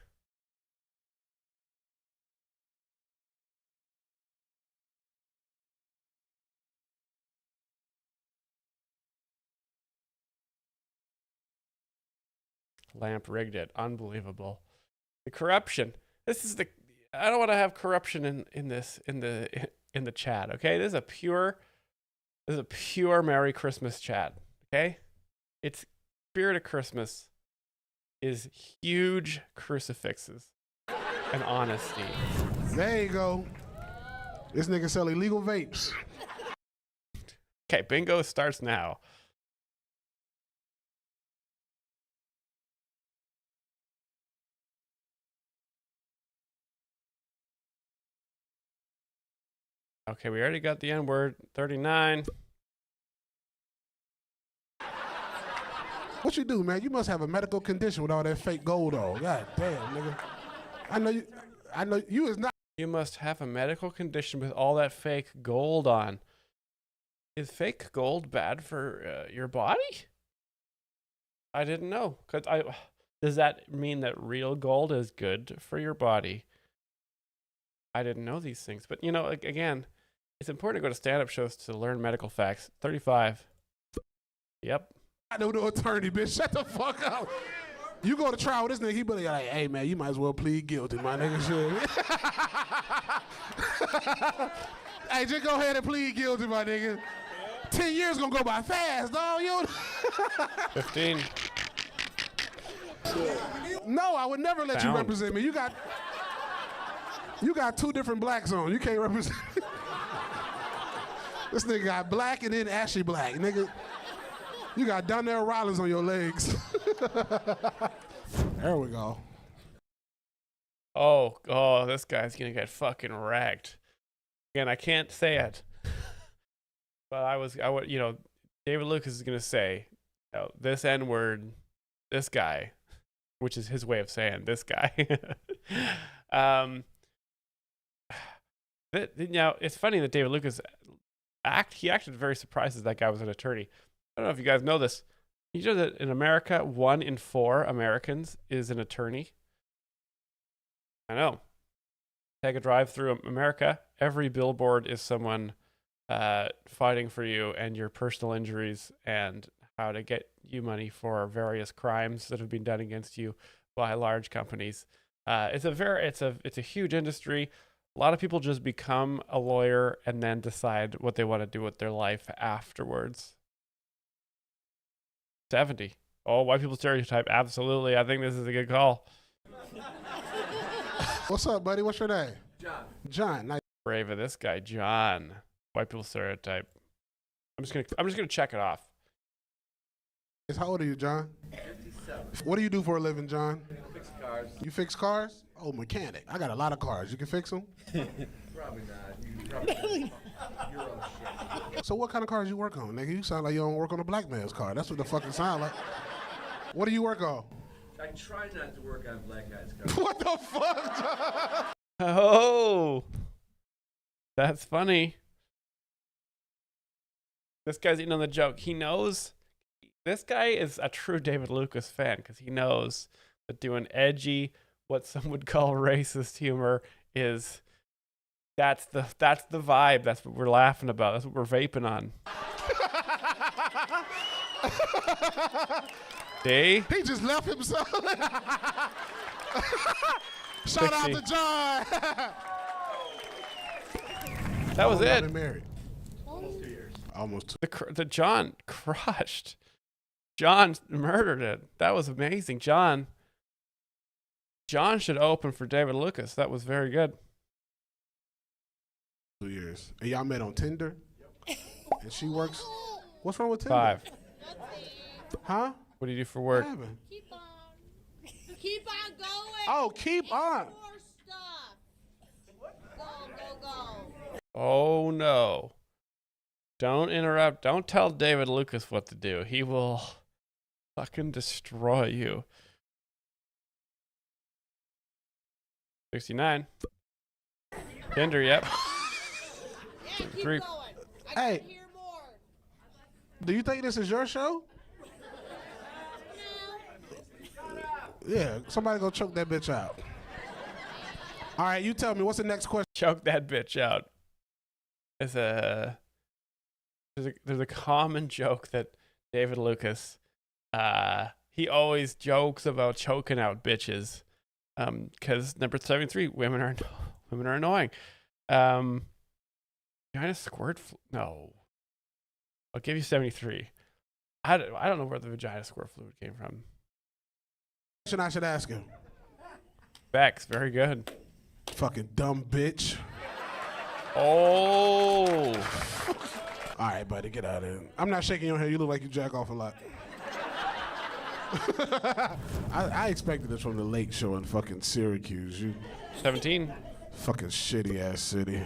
Lamp rigged it. Unbelievable. The corruption. This is I don't want to have corruption in the chat. Okay, this is a pure Merry Christmas chat. Okay, it's spirit of Christmas is huge crucifixes and honesty. There you go. This nigga sell illegal vapes. Okay, bingo starts now. Okay, we already got the N-word. 39. What you do, man? You must have a medical condition with all that fake gold on. God damn, nigga. I know you is not. You must have a medical condition with all that fake gold on. Is fake gold bad for your body? I didn't know. Does that mean that real gold is good for your body? I didn't know these things. But, again, it's important to go to stand-up shows to learn medical facts. 35. Yep. I know the attorney, bitch. Shut the fuck up. You go to trial with this nigga, he be like, hey, man, you might as well plead guilty, my nigga. Shit. Hey, just go ahead and plead guilty, my nigga. 10 years gonna go by fast, dog. 15. No, I would never let you represent me. You got two different blacks on. You can't represent me. This nigga got black and then ashy black. Nigga, you got Donnell Rollins on your legs. There we go. Oh, this guy's gonna get fucking wrecked. Again, I can't say it. But I would, David Lucas is gonna say, this N-word, this guy, which is his way of saying this guy. It's funny that David Lucas he acted very surprised that guy was an attorney. I don't know if you guys know this. You know that in America, 1 in 4 Americans is an attorney? I know. Take a drive through America. Every billboard is someone fighting for you and your personal injuries and how to get you money for various crimes that have been done against you by large companies. It's a huge industry. A lot of people just become a lawyer and then decide what they want to do with their life afterwards. 70. Oh, white people stereotype. Absolutely. I think this is a good call. What's up, buddy? What's your name? John. John. Nice. Brave of this guy, John. White people stereotype. I'm just gonna check it off. How old are you, John? 57. What do you do for a living, John? Fix cars. You fix cars? Oh, mechanic. I got a lot of cars. You can fix them? Probably not. You probably your own shit. So what kind of cars you work on, nigga? You sound like you don't work on a black man's car. That's what the fuck it sound like. What do you work on? I try not to work on black guys. What the fuck? Oh, that's funny. This guy's in on the joke. He knows. This guy is a true David Lucas fan because he knows that doing edgy, what some would call racist humor, is that's the vibe. That's what we're laughing about. That's what we're vaping on. See? He just left himself. Shout out to John. That was it. Married. Almost 2 years. Almost. The John crushed. John murdered it. That was amazing. John should open for David Lucas. That was very good. 2 years. And y'all met on Tinder? Yep. And she works. What's wrong with Tinder? 5. Huh? What do you do for work? Keep on. Keep on going. Oh, keep on. More stuff. Go. Oh no. Don't interrupt. Don't tell David Lucas what to do. He will fucking destroy you. 69. Tinder, yep. Yeah, keep 3. going. Hey. Do you think this is your show? Yeah, somebody go choke that bitch out. All right, you tell me, what's the next question? Choke that bitch out. There's a common joke that David Lucas, he always jokes about choking out bitches, because number 73, women are annoying. Vagina squirt? No, I'll give you 73. I don't know where the vagina squirt fluid came from. I should ask him. Bex, very good. Fucking dumb bitch. Oh. All right, buddy, get out of here. I'm not shaking your hair. You look like you jack off a lot. I expected this from the Late Show in fucking Syracuse. You 17. Fucking shitty ass city.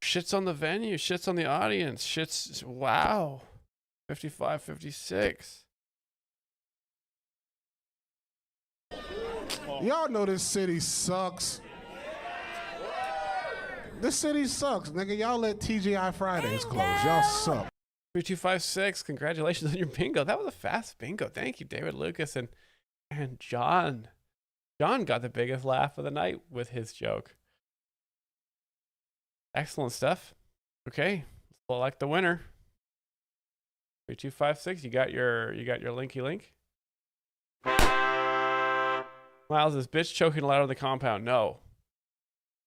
Shits on the venue. Shits on the audience. Shits. Wow. 55, 56. Y'all know this city sucks. This city sucks, nigga. Y'all let TGI Fridays close. Y'all suck. 3256. Congratulations on your bingo. That was a fast bingo. Thank you, David Lucas and John. John got the biggest laugh of the night with his joke. Excellent stuff. Okay, let's select the winner. 3256. You got your linky link. Myles, is bitch choking allowed on the compound? No.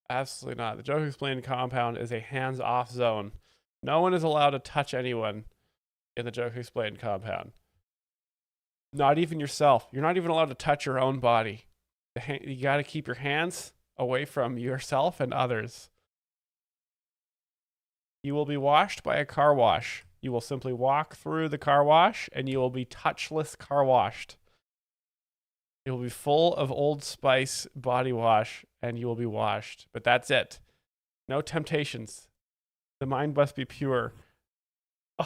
Absolutely not. The joke explained compound is a hands-off zone. No one is allowed to touch anyone in the joke explained compound. Not even yourself. You're not even allowed to touch your own body. You got to keep your hands away from yourself and others. You will be washed by a car wash. You will simply walk through the car wash and you will be touchless car washed. It will be full of Old Spice body wash and you will be washed. But that's it. No temptations. The mind must be pure.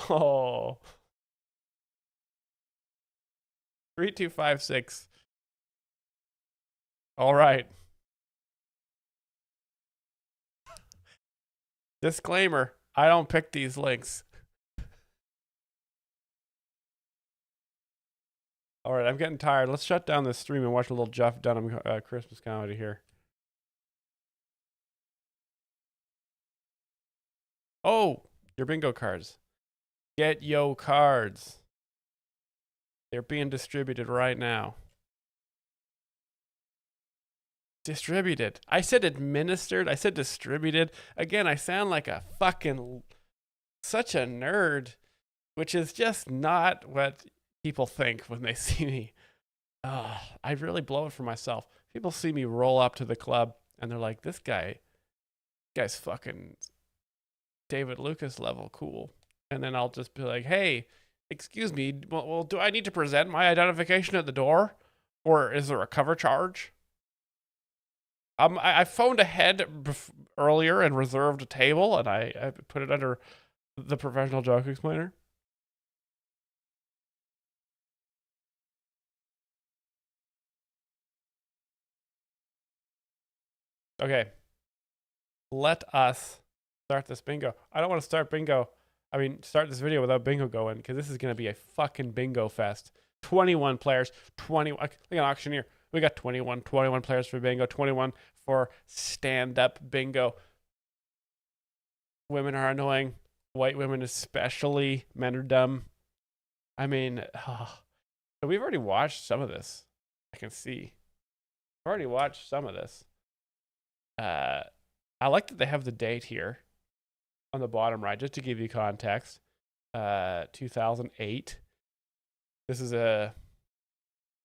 Oh. 3256. All right. Disclaimer, I don't pick these links. All right, I'm getting tired. Let's shut down this stream and watch a little Jeff Dunham Christmas comedy here. Oh, your bingo cards. Get yo cards. They're being distributed right now. Distributed. I said administered. I said distributed. Again, I sound like a fucking such a nerd, which is just not what people think when they see me. I really blow it for myself. People see me roll up to the club and they're like, this guy's fucking David Lucas level cool. And then I'll just be like, hey, excuse me, well, do I need to present my identification at the door? Or is there a cover charge? I phoned ahead earlier and reserved a table, and I put it under the professional joke explainer. Okay. Let us start this bingo. I don't want to start this video without bingo going, because this is going to be a fucking bingo fest. 21 players, 21. Like an auctioneer. We got 21 players for bingo, 21 for stand-up bingo. Women are annoying. White women especially. Men are dumb. I mean, so we've already watched some of this. I can see. I've already watched some of this. I like that they have the date here on the bottom right, just to give you context. 2008. This is a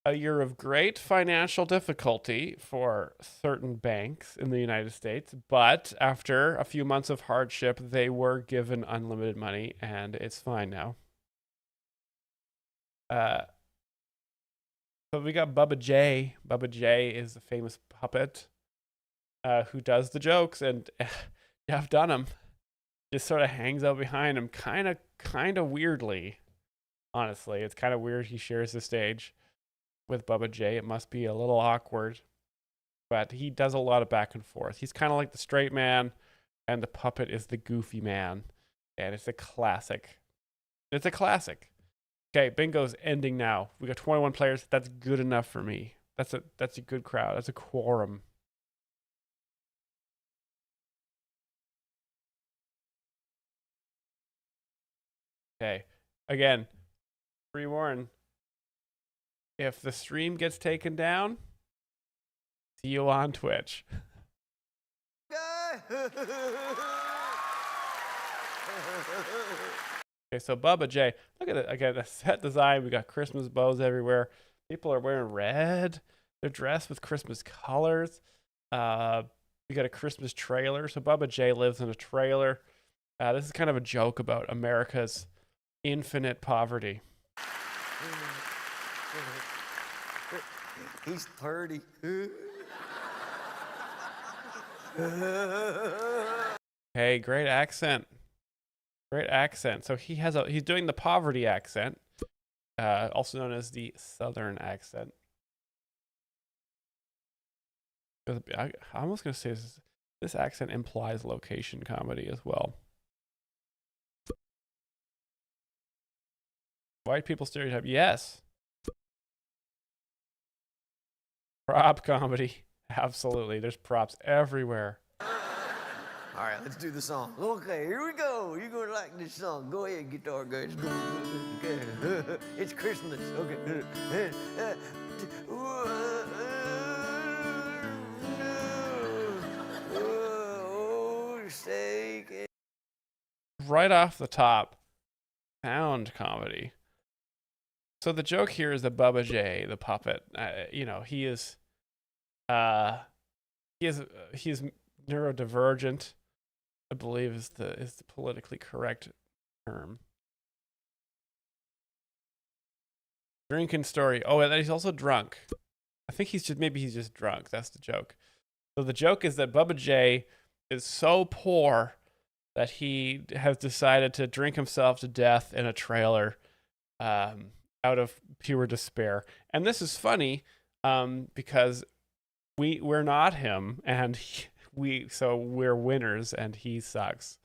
year of great financial difficulty for certain banks in the United States, but after a few months of hardship, they were given unlimited money, and it's fine now. So we got Bubba J. Bubba J is a famous puppet who does the jokes, and Jeff Dunham just sort of hangs out behind him, kind of weirdly. Honestly, it's kind of weird he shares the stage with Bubba J. It must be a little awkward, but he does a lot of back and forth. He's kind of like the straight man, and the puppet is the goofy man, and it's a classic. It's a classic. Okay, bingo's ending now. We got 21 players. That's good enough for me. That's a good crowd. That's a quorum. Okay, again, pre-warn. If the stream gets taken down, see you on Twitch. Okay, so Bubba J, look at it again. The set design. We got Christmas bows everywhere. People are wearing red. They're dressed with Christmas colors. We got a Christmas trailer. So Bubba J lives in a trailer. This is kind of a joke about America's infinite poverty. He's 30. Hey, great accent. Great accent. So he's doing the poverty accent, also known as the Southern accent. I'm almost gonna say this accent implies location comedy as well. White people stereotype, yes. Prop comedy, absolutely. There's props everywhere. All right, let's do the song. Okay, here we go. You're going to like this song. Go ahead, guitar guys. It's Christmas. Okay. Right off the top, sound comedy. So the joke here is that Bubba J, the puppet, he is neurodivergent, I believe is the politically correct term. Drinking story. Oh, and he's also drunk. I think he's just drunk. That's the joke. So the joke is that Bubba J is so poor that he has decided to drink himself to death in a trailer, out of pure despair. And this is funny, because we're not him, and so we're winners, and he sucks.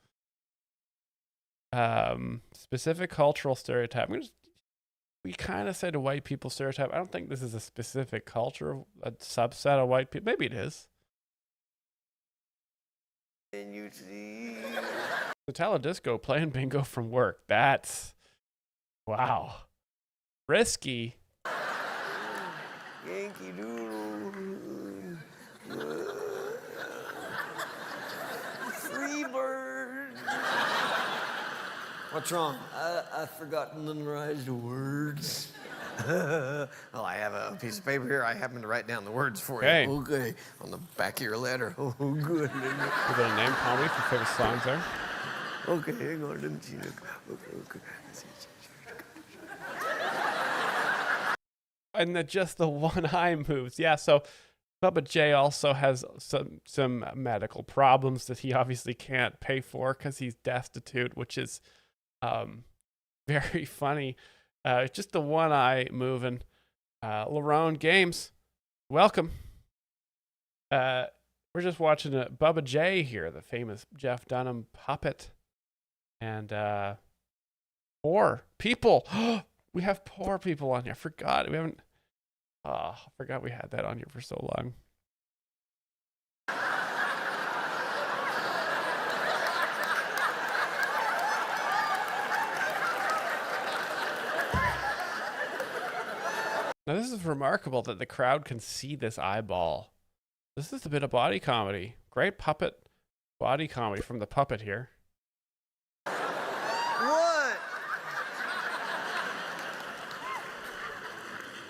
Specific cultural stereotype. We kind of said a white people stereotype. I don't think this is a specific culture, a subset of white people. Maybe it is. And you see. The Taladisco playing bingo from work. That's wow. Risky. Yankee Doodle. Free bird. What's wrong? I've forgotten the memorized words. Well, I have a piece of paper here. I happen to write down the words for Okay. you. Okay. On the back of your letter. Oh, good. A bit of name comedy for favorite songs there. Okay, hang on. Let me see. Okay. And just the one eye moves. Yeah, so Bubba J also has some medical problems that he obviously can't pay for because he's destitute, which is very funny. Just the one eye moving. Lerone Games, welcome. we're just watching Bubba J here, the famous Jeff Dunham puppet. And poor people. We have poor people on here. I forgot. We haven't. I forgot we had that on here for so long. Now, this is remarkable that the crowd can see this eyeball. This is a bit of body comedy. Great puppet body comedy from the puppet here. What?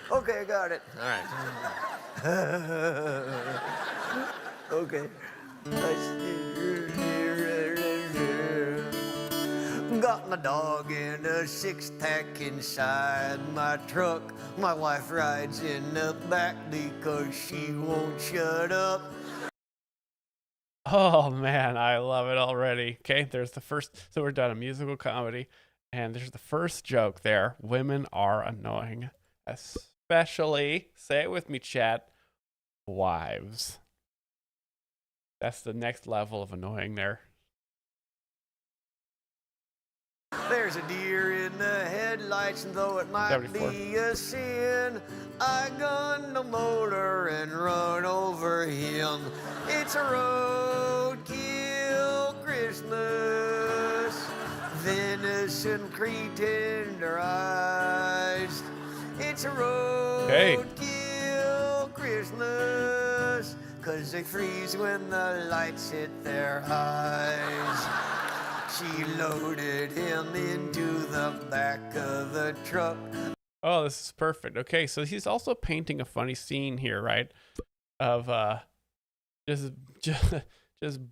Okay, I got it. All right. Okay. Got my dog in a six-pack inside my truck. My wife rides in the back because she won't shut up. Oh man, I love it already. Okay, there's the first. So we're done a musical comedy, and there's the first joke there. Women are annoying, especially, say it with me, chat, wives. That's the next level of annoying there. There's a deer in the headlights, and though it might 74. be a sin, I gun the motor and run over him. It's a roadkill Christmas, venison pre-tenderized. It's a roadkill Christmas, 'cause they freeze when the lights hit their eyes. She loaded him into the back of the truck. Oh, this is perfect. Okay, so he's also painting a funny scene here, right? Of just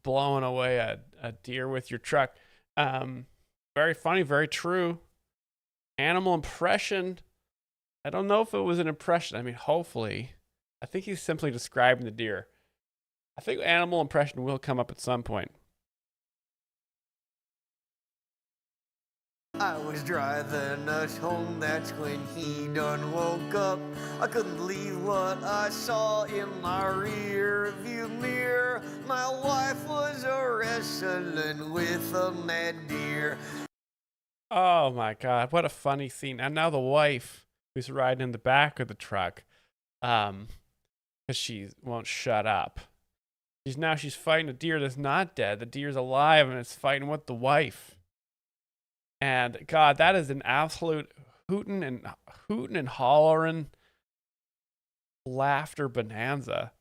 blowing away a deer with your truck. Very funny, very true. Animal impression. I don't know if it was an impression. I mean, hopefully. I think he's simply describing the deer. I think animal impression will come up at some point. I was driving us home, that's when he done woke up. I couldn't believe what I saw in my rear view mirror. My wife was wrestling with a mad deer. Oh my God, what a funny scene. And now the wife who's riding in the back of the truck, because she won't shut up. She's fighting a deer that's not dead. The deer's alive and it's fighting with the wife. And God, that is an absolute hootin' and hollering laughter bonanza.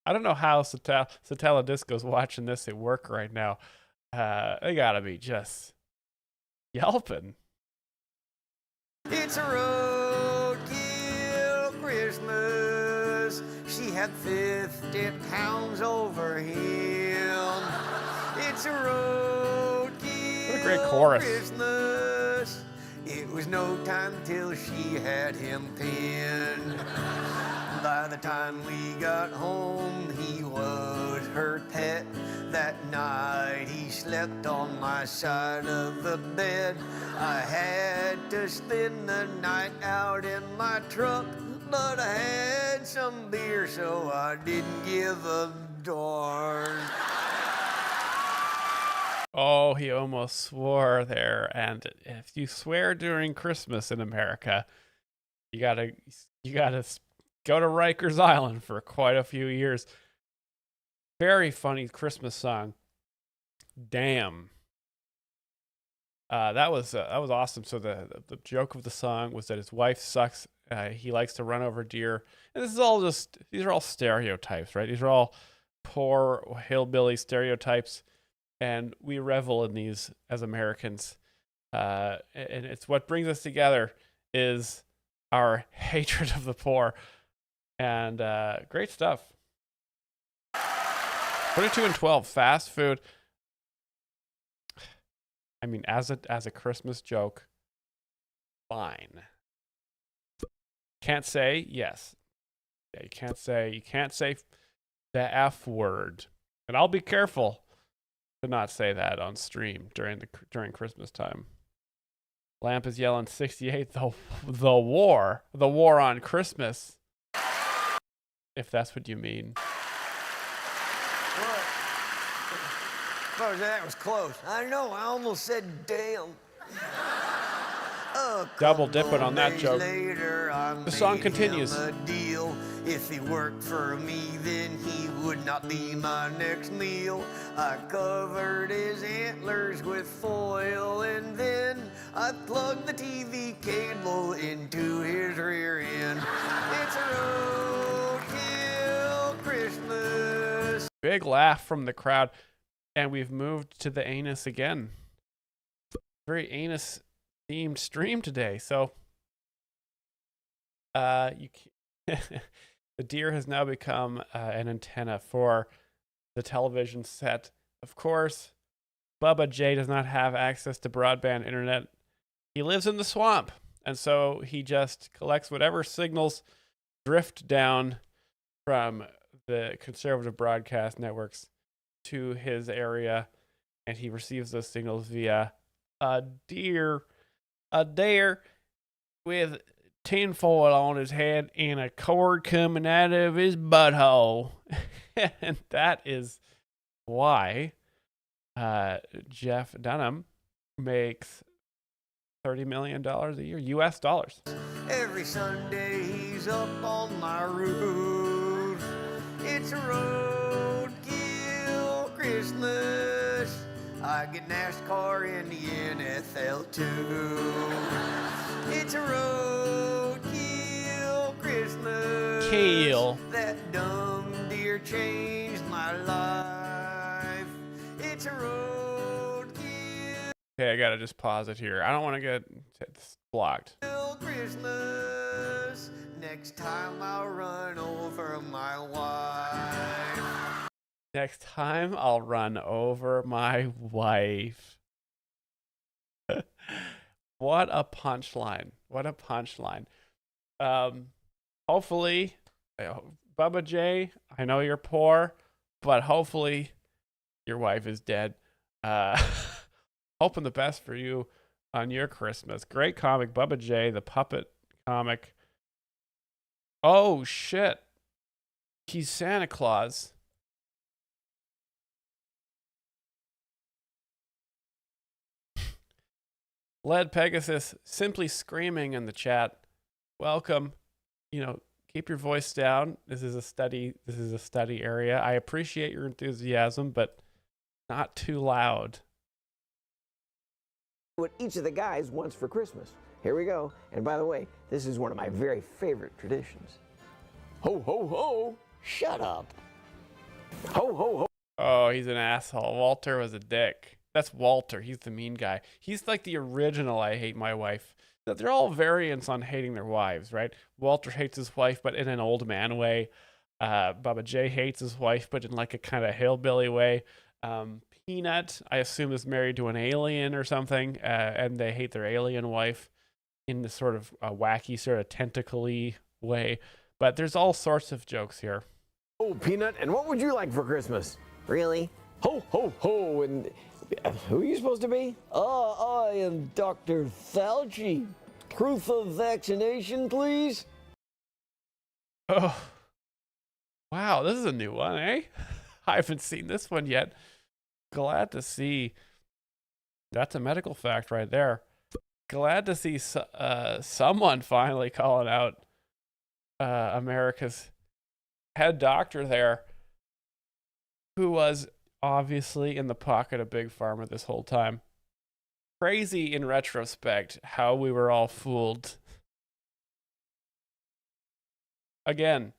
I don't know how Satella Disco's watching this at work right now. They gotta be just yelping. It's a roadkill Christmas. She had 50 pounds over him. It's a roadkill What a great chorus. Christmas. It was no time till she had him pinned. By the time we got home, he was her pet. That night he slept on my side of the bed. I had to spend the night out in my truck, but I had some beer, so I didn't give a darn. Oh, he almost swore there. And if you swear during Christmas in America, you gotta go to Rikers Island for quite a few years. Very funny Christmas song. Damn. That was awesome. So the joke of the song was that his wife sucks. He likes to run over deer. And these are all stereotypes, right? These are all poor hillbilly stereotypes. And we revel in these as Americans. And it's what brings us together is our hatred of the poor. And great stuff. 22 and 12, fast food. I mean, as a Christmas joke, fine. Can't say yes. Yeah, you can't say the F word. AndLl be careful to not say that on stream during Christmas time. Lamp is yelling 68, the war on Christmas, if that's what you mean. that was close. I know, I almost said damn. Double dipping on that joke. Later, The song continues. a deal. If he worked for me, then he would not be my next meal. I covered his antlers with foil, and then I plugged the TV cable into his rear end. It's a roadkill Christmas. Big laugh from the crowd, and we've moved to the anus again. Very anus themed stream today. So the deer has now become an antenna for the television set. Of course, Bubba J does not have access to broadband internet. He lives in the swamp, and so he just collects whatever signals drift down from the conservative broadcast networks to his area, and he receives those signals via a deer with tinfoil on his head and a cord coming out of his butthole. And that is why Jeff Dunham makes $30 million a year, US dollars. Every Sunday he's up on my roof. It's a roadkill Christmas. I get NASCAR in the NFL too. It's a roadkill Christmas. Kill. That dumb deer changed my life. It's a roadkill Okay, I gotta just pause it here. I don't want to get blocked. Christmas. Next time I'll run over my wife. Next time I'll run over my wife. What a punchline. What a punchline. Hopefully, Bubba J, I know you're poor, but hopefully your wife is dead. Hoping the best for you on your Christmas. Great comic, Bubba J, the puppet comic. Oh, shit. He's Santa Claus. Led Pegasus simply screaming in the chat. Welcome. You know, keep your voice down. This is a study area. I appreciate your enthusiasm, but not too loud. What each of the guys wants for Christmas. Here we go. And by the way, this is one of my very favorite traditions. Ho, ho, ho. Shut up. Ho, ho, ho. Oh, he's an asshole. Walter was a dick. That's Walter. He's the mean guy. He's like the original I hate my wife. They're all variants on hating their wives, right? Walter hates his wife, but in an old man way. Bubba J hates his wife, but in like a kind of hillbilly way. Peanut, I assume, is married to an alien or something, and they hate their alien wife in this sort of wacky, sort of tentacle-y way. But there's all sorts of jokes here. Oh, Peanut, and what would you like for Christmas? Really? Ho, ho, ho, and who are you supposed to be? I am Dr. Fauci. Proof of vaccination, please? Oh, wow, this is a new one, eh? I haven't seen this one yet. Glad to see. That's a medical fact right there. Glad to see someone finally calling out America's head doctor there, who was obviously in the pocket of Big Pharma this whole time. Crazy in retrospect how we were all fooled. Again,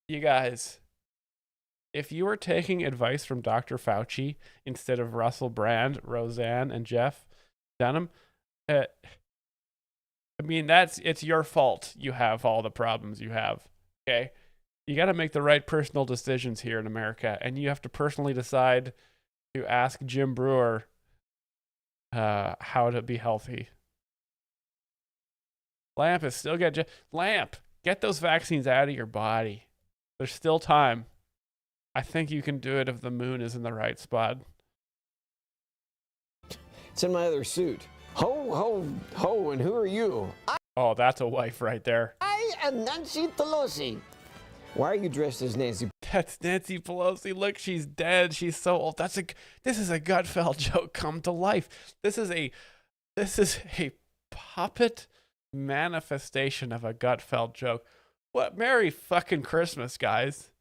you guys, if you were taking advice from Dr. Fauci instead of Russell Brand, Roseanne, and Jeff Dunham, I mean, it's your fault you have all the problems you have, okay? You got to make the right personal decisions here in America, and you have to personally decide to ask Jim Brewer how to be healthy. Lamp is still get Lamp. Get those vaccines out of your body. There's still time. I think you can do it if the moon is in the right spot. It's in my other suit. Ho, ho, ho, and who are you? Oh, that's a wife right there. I am Nancy Pelosi. Why are you dressed as Nancy? That's Nancy Pelosi. Look, she's dead. She's so old. This is a Gutfeld joke come to life. This is a puppet manifestation of a Gutfeld joke. What? Merry fucking Christmas, guys.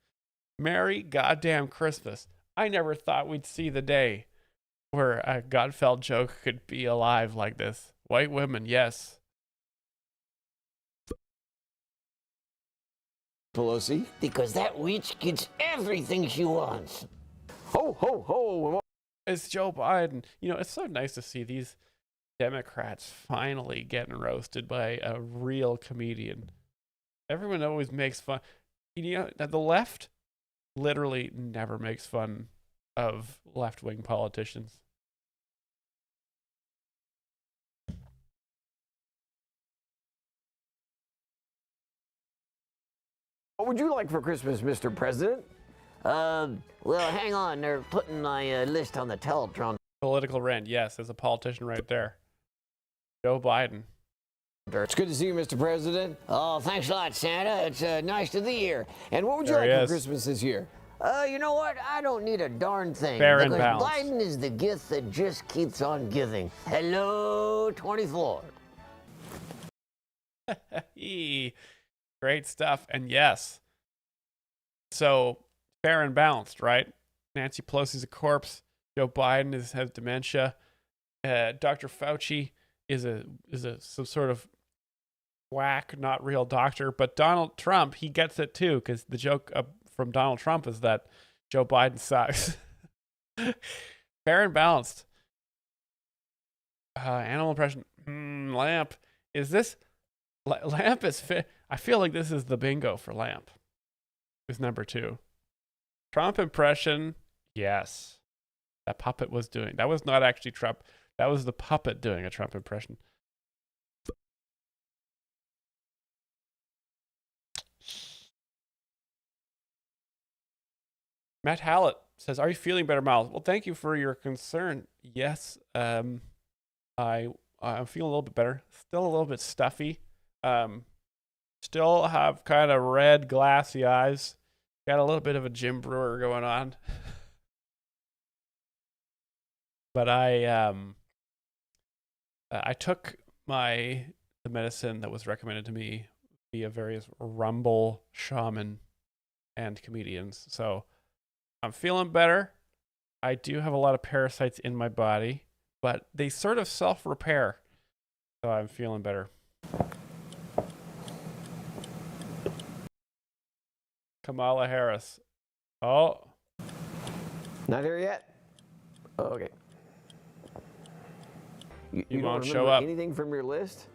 Merry goddamn Christmas. I never thought we'd see the day where a Gutfeld joke could be alive like this. White women, yes. Pelosi, because that witch gets everything she wants. Ho, ho, ho. It's Joe Biden. You know, it's so nice to see these Democrats finally getting roasted by a real comedian. Everyone always makes fun. You know, the left literally never makes fun of left-wing politicians. What would you like for Christmas, Mr. President? Well, hang on. They're putting my list on the Teletron. Political rant, yes. There's a politician right there. Joe Biden. It's good to see you, Mr. President. Oh, thanks a lot, Santa. It's nice of the year. And what would you There he like for is. Christmas this year? You know what? I don't need a darn thing. Fair and because balanced. Biden is the gift that just keeps on giving. Hello, 24. Great stuff. And yes. So, fair and balanced, right? Nancy Pelosi's a corpse. Joe Biden has dementia. Dr. Fauci is some sort of whack, not real doctor. But Donald Trump, he gets it too, because the joke from Donald Trump is that Joe Biden sucks. Fair and balanced. Animal impression. Lamp. Is this... Lamp is fit. I feel like this is the bingo for Lamp. Is number 2. Trump impression. Yes. That puppet was doing. That was not actually Trump. That was the puppet doing a Trump impression. Matt Hallett says, "Are you feeling better, Myles?" Well, thank you for your concern. Yes, I'm feeling a little bit better. Still a little bit stuffy. Still have kind of red, glassy eyes. Got a little bit of a Jim Brewer going on. But I took the medicine that was recommended to me via various Rumble shaman and comedians. So I'm feeling better. I do have a lot of parasites in my body, but they sort of self-repair. So I'm feeling better. Kamala Harris. Oh. Not here yet? Oh, okay. You won't don't show remember up. anything from your list?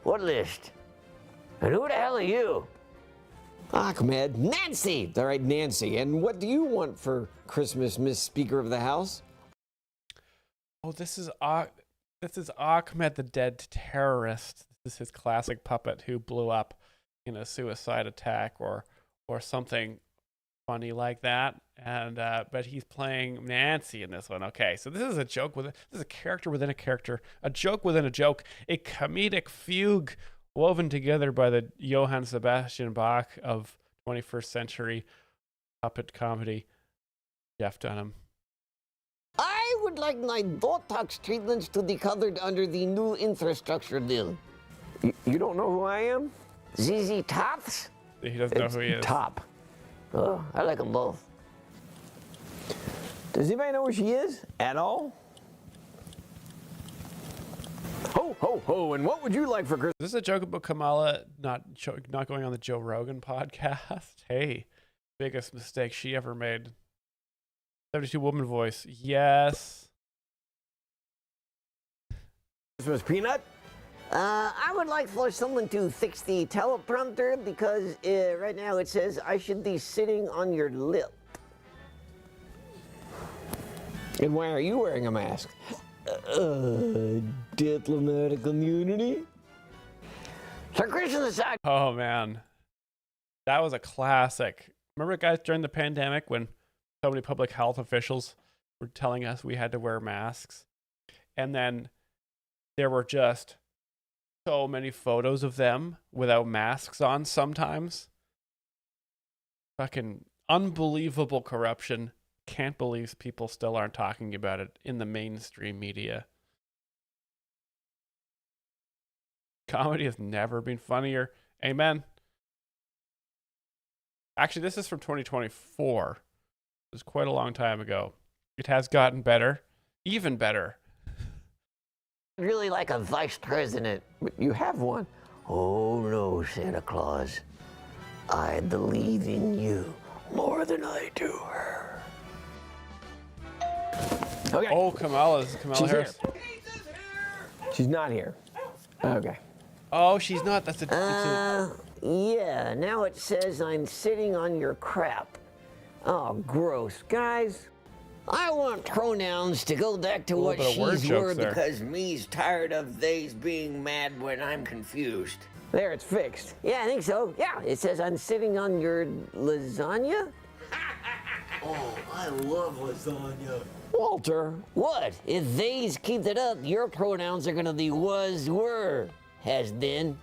What list? And who the hell are you? Ahmed. Nancy! All right, Nancy. And what do you want for Christmas, Miss Speaker of the House? Oh, this is Ahmed, the dead terrorist. This is his classic puppet who blew up in a suicide attack or something funny like that. And but he's playing Nancy in this one. Okay, so this is a joke this is a character within a character, a joke within a joke, a comedic fugue woven together by the Johann Sebastian Bach of 21st century puppet comedy, Jeff Dunham. I would like my Botox treatments to be covered under the new infrastructure bill. You don't know who I am? ZZ Tops? He doesn't know who he is. Top. Oh, I like them both. Does anybody know where she is at all? Ho, ho, ho, and what would you like for Christmas? Is this a joke about Kamala not going on the Joe Rogan podcast? Hey, biggest mistake she ever made. 72 woman voice. Yes. Christmas peanut? I would like for someone to fix the teleprompter because right now it says I should be sitting on your lip. And why are you wearing a mask? Diplomatic immunity? So Christmas aside. Oh, man. That was a classic. Remember, guys, during the pandemic when so many public health officials were telling us we had to wear masks? And then there were just so many photos of them without masks on sometimes. Fucking unbelievable corruption. Can't believe people still aren't talking about it in the mainstream media. Comedy has never been funnier. Amen. Actually, this is from 2024. It was quite a long time ago. It has gotten better. Even better. Really like a vice president, but you have one. Oh no, Santa Claus. I believe in you more than I do her. Okay. Oh, Kamala She's Harris. here. She's not here. Okay. Oh, she's not. That's Yeah, now it says I'm sitting on your crap. Oh, gross. Guys, I want pronouns to go back to what bit of word she's jokes were there. because me's tired of theys being mad when I'm confused. There, it's fixed. Yeah, I think so. Yeah, it says I'm sitting on your lasagna. Oh, I love lasagna. Walter, what? If theys keep it up, your pronouns are gonna be was, were, has been.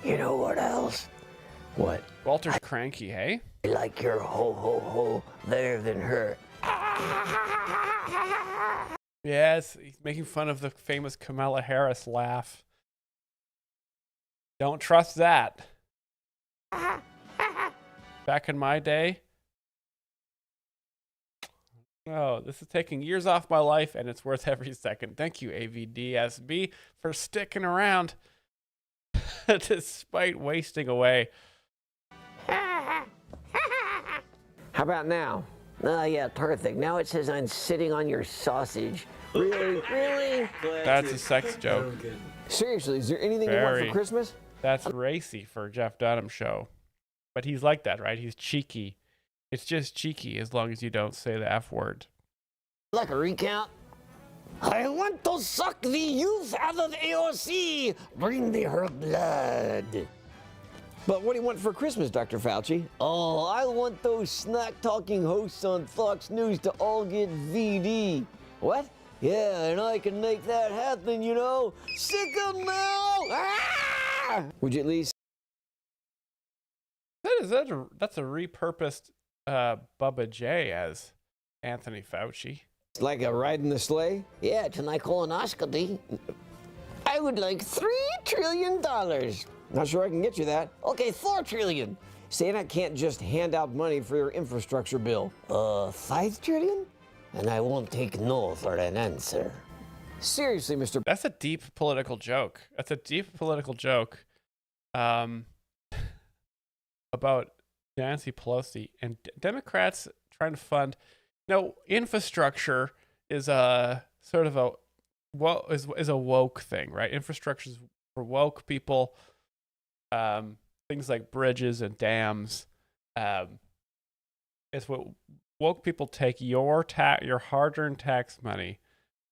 You know what else? What? Walter's cranky, hey? I like your ho ho ho better than her. Yes, he's making fun of the famous Kamala Harris laugh. Don't trust that. Back in my day. Oh, this is taking years off my life, and it's worth every second. Thank you, AVDSB, for sticking around despite wasting away. How about now? Yeah, terrific. Now it says I'm sitting on your sausage. Really? Really? That's a sex joke. Seriously, is there anything you want for Christmas? That's racy for Jeff Dunham show. But he's like that, right? He's cheeky. It's just cheeky as long as you don't say the F word. Like a recount? I want to suck the youth out of AOC. Bring me her blood. But what do you want for Christmas, Dr. Fauci? Oh, I want those snack-talking hosts on Fox News to all get VD. What? Yeah, and I can make that happen, you know. Sick 'em now! Ah! Would you at least... That's a repurposed Bubba J as Anthony Fauci. Like a ride in the sleigh? Yeah, to my colonoscopy. I would like $3 trillion. Not sure I can get you that. Okay, $4 trillion. Santa can't just hand out money for your infrastructure bill. $5 trillion? And I won't take no for an answer. Seriously, Mr. That's a deep political joke. That's a deep political joke about Nancy Pelosi and Democrats trying to fund. No, infrastructure is a sort of a woke thing, right? Infrastructure is for woke people. Things like bridges and dams. It's what woke people take your hard-earned tax money,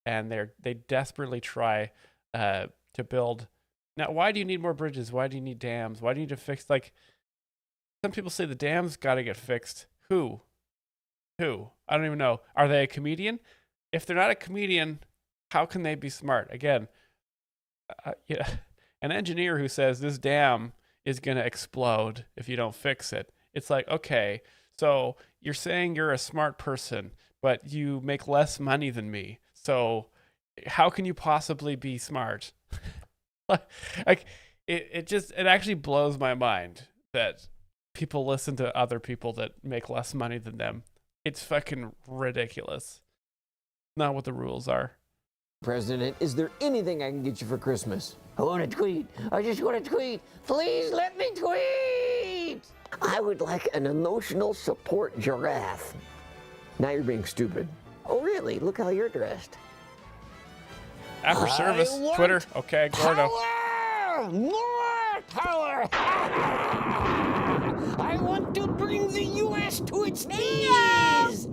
and they desperately try to build. Now, why do you need more bridges? Why do you need dams? Why do you need to fix, like, some people say the dams got to get fixed. Who? I don't even know. Are they a comedian? If they're not a comedian, how can they be smart? Again, an engineer who says this dam is going to explode if you don't fix it. It's like, okay, so you're saying you're a smart person, but you make less money than me. So how can you possibly be smart? Like it actually blows my mind that people listen to other people that make less money than them. It's fucking ridiculous. Not what the rules are. President, is there anything I can get you for Christmas? I want to tweet. I just want to tweet. Please let me tweet. I would like an emotional support giraffe. Now you're being stupid. Oh, really? Look how you're dressed. After service, Twitter. Okay, Gordo. Power! More power! I want to bring the U.S. to its knees!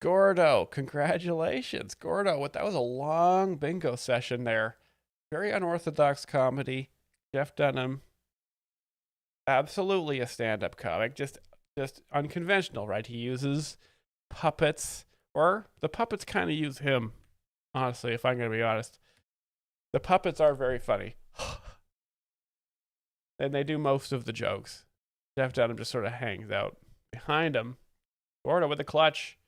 Gordo, congratulations. Gordo, that was a long bingo session there. Very unorthodox comedy. Jeff Dunham. Absolutely a stand-up comic. Just unconventional, right? He uses puppets, or the puppets kind of use him, honestly, if I'm going to be honest. The puppets are very funny. And they do most of the jokes. Jeff Dunham just sort of hangs out behind him. Florida with the clutch.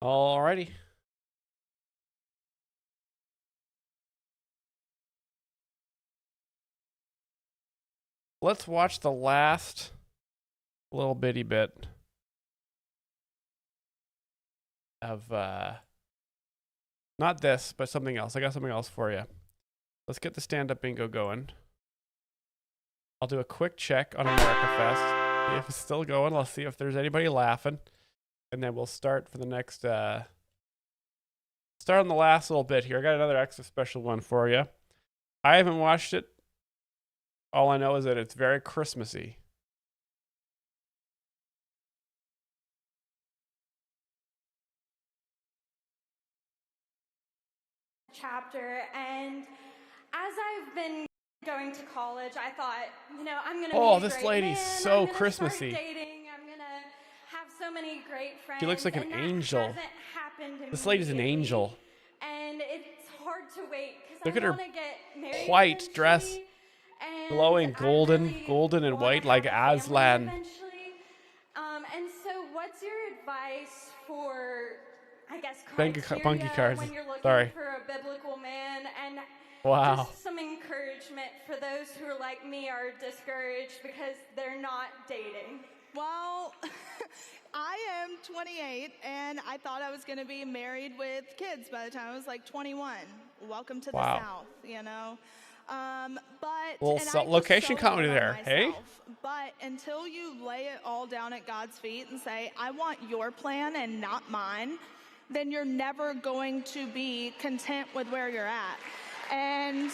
Alrighty. Let's watch the last little bitty bit of not this, but something else. I got something else for you. Let's get the stand-up bingo going. I'll do a quick check on America Fest. See if it's still going. Let's see if there's anybody laughing. And then we'll start for the next start on the last little bit here. I got another extra special one for you. I haven't watched it. All I know is that it's very Christmassy. Chapter, and as I've been going to college, I thought, you know, I'm gonna. Oh, be a this great lady's man. so I'm gonna Christmassy. Start dating. I'm gonna have so many great friends. She looks like an and that angel. hasn't happened This lady's an immediately. angel. And it's hard to wait because Look I at her want to get married white dress, eventually, and glowing golden and white like Aslan. eventually. And so, what's your advice for, I guess, Bunky criteria cards. when you're looking Sorry. for a biblical man, and Wow. just some encouragement for those who are like me are discouraged because they're not dating? Well, I am 28, and I thought I was going to be married with kids by the time I was like 21. Welcome to the Wow. South, you know. But Little and I just location so hard comedy on there, hey? myself. But until you lay it all down at God's feet and say, I want your plan and not mine, then you're never going to be content with where you're at. And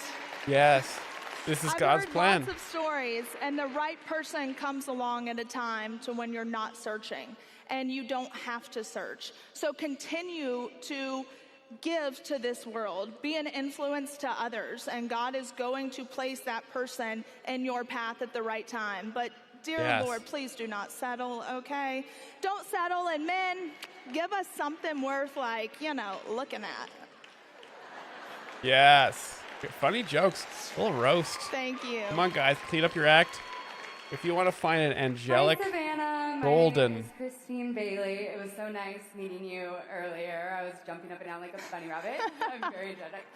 Yes. This is I've God's heard plan. lots of stories, and the right person comes along at a time to when you're not searching, and you don't have to search. So continue to give to this world, be an influence to others, and God is going to place that person in your path at the right time. But dear Yes. Lord, please do not settle, okay? Don't settle, and men, give us something worth, like, you know, looking at. Yes. Funny jokes. A little roast. Thank you. Come on, guys. Clean up your act. If you want to find an angelic, Hi, Savannah. My golden. name is Christine Bailey. It was so nice meeting you earlier. I was jumping up and down like a bunny rabbit. I'm very energetic.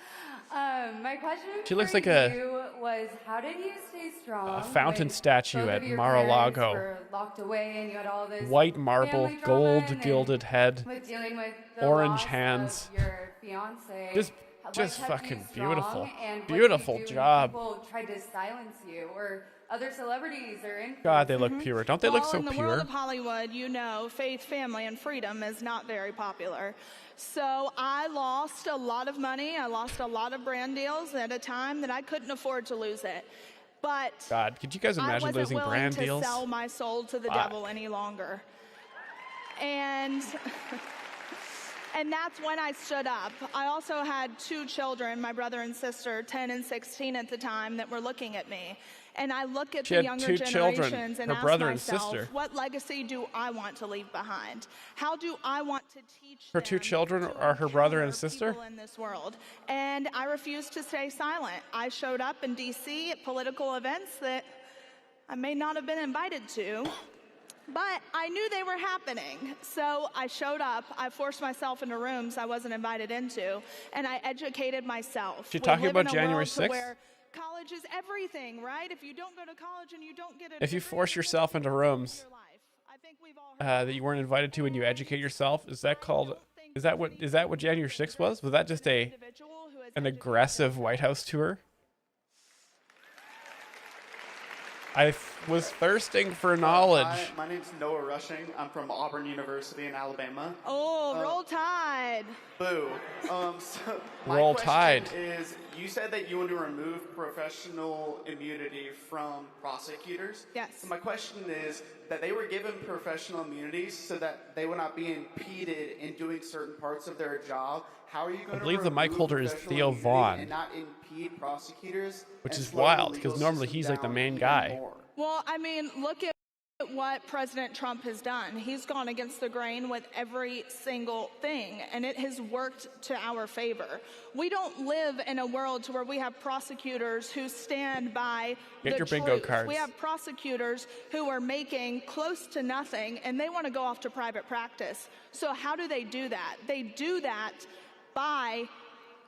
My question She looks for like a- you was, how did you stay strong? A fountain when statue both at of your Mar-a-Lago. parents were locked away and you had all this White marble, family drama gold and then gilded head, with dealing with the orange loss hands. of your fiance. Just what kept you fucking strong, beautiful. and what did you Beautiful do when job. People tried to silence you, or other celebrities or influencers. God, they look pure. Don't they look Well, so in the pure? world of Hollywood, you know, faith, family, and freedom is not very popular. So I lost a lot of money. I lost a lot of brand deals at a time that I couldn't afford to lose it. But God, could you guys I imagine wasn't losing willing brand to deals? sell my soul to the Fuck. devil any longer. And and that's when I stood up. I also had 2 children, my brother and sister, 10 and 16 at the time, that were looking at me. And I look at She the had younger 2 children, generations and her ask brother and myself, sister. what legacy do I want to leave behind? How do I want to teach Her 2 children are her brother and sister? people in this world? And I refused to stay silent. I showed up in D.C. at political events that I may not have been invited to, but I knew they were happening. So I showed up, I forced myself into rooms I wasn't invited into, and I educated myself. She We talking live in about a world January to 6th? where college is everything, right? If you don't go to college and you don't get a If you force yourself into rooms that you weren't invited to and you educate yourself, is that called? Is that what January 6th was? Was that just an aggressive White House tour? I was thirsting for knowledge. Hi, my name's Noah Rushing. I'm from Auburn University in Alabama. Oh, roll tide. Boo. So my Roll question Tide. is, you said that you want to remove professional immunity from prosecutors. Yes. So my question is that they were given professional immunities so that they would not be impeded in doing certain parts of their job. How are you going I believe to the mic remove holder is professional Theo immunity Vaughn, and not impede prosecutors? which and is slow the wild legal because normally system he's like the down main even guy. more? Well, I mean, look at What President Trump has done. He's gone against the grain with every single thing, and it has worked to our favor. We don't live in a world to where we have prosecutors who stand by Get the your bingo truth. cards. We have prosecutors who are making close to nothing, and they want to go off to private practice. So how do they do that? They do that by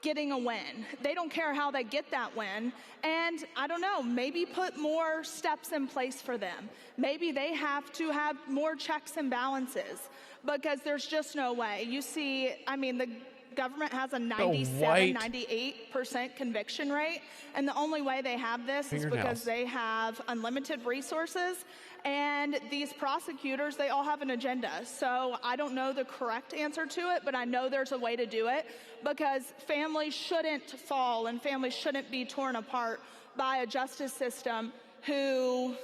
getting a win. They don't care how they get that win. And I don't know, maybe put more steps in place for them. Maybe they have to have more checks and balances, because there's just no way. You see, I mean, the government has a 97, 98% conviction rate. And the only way they have this is because they have unlimited resources. And these prosecutors, they all have an agenda. So I don't know the correct answer to it, but I know there's a way to do it, because families shouldn't fall and families shouldn't be torn apart by a justice system who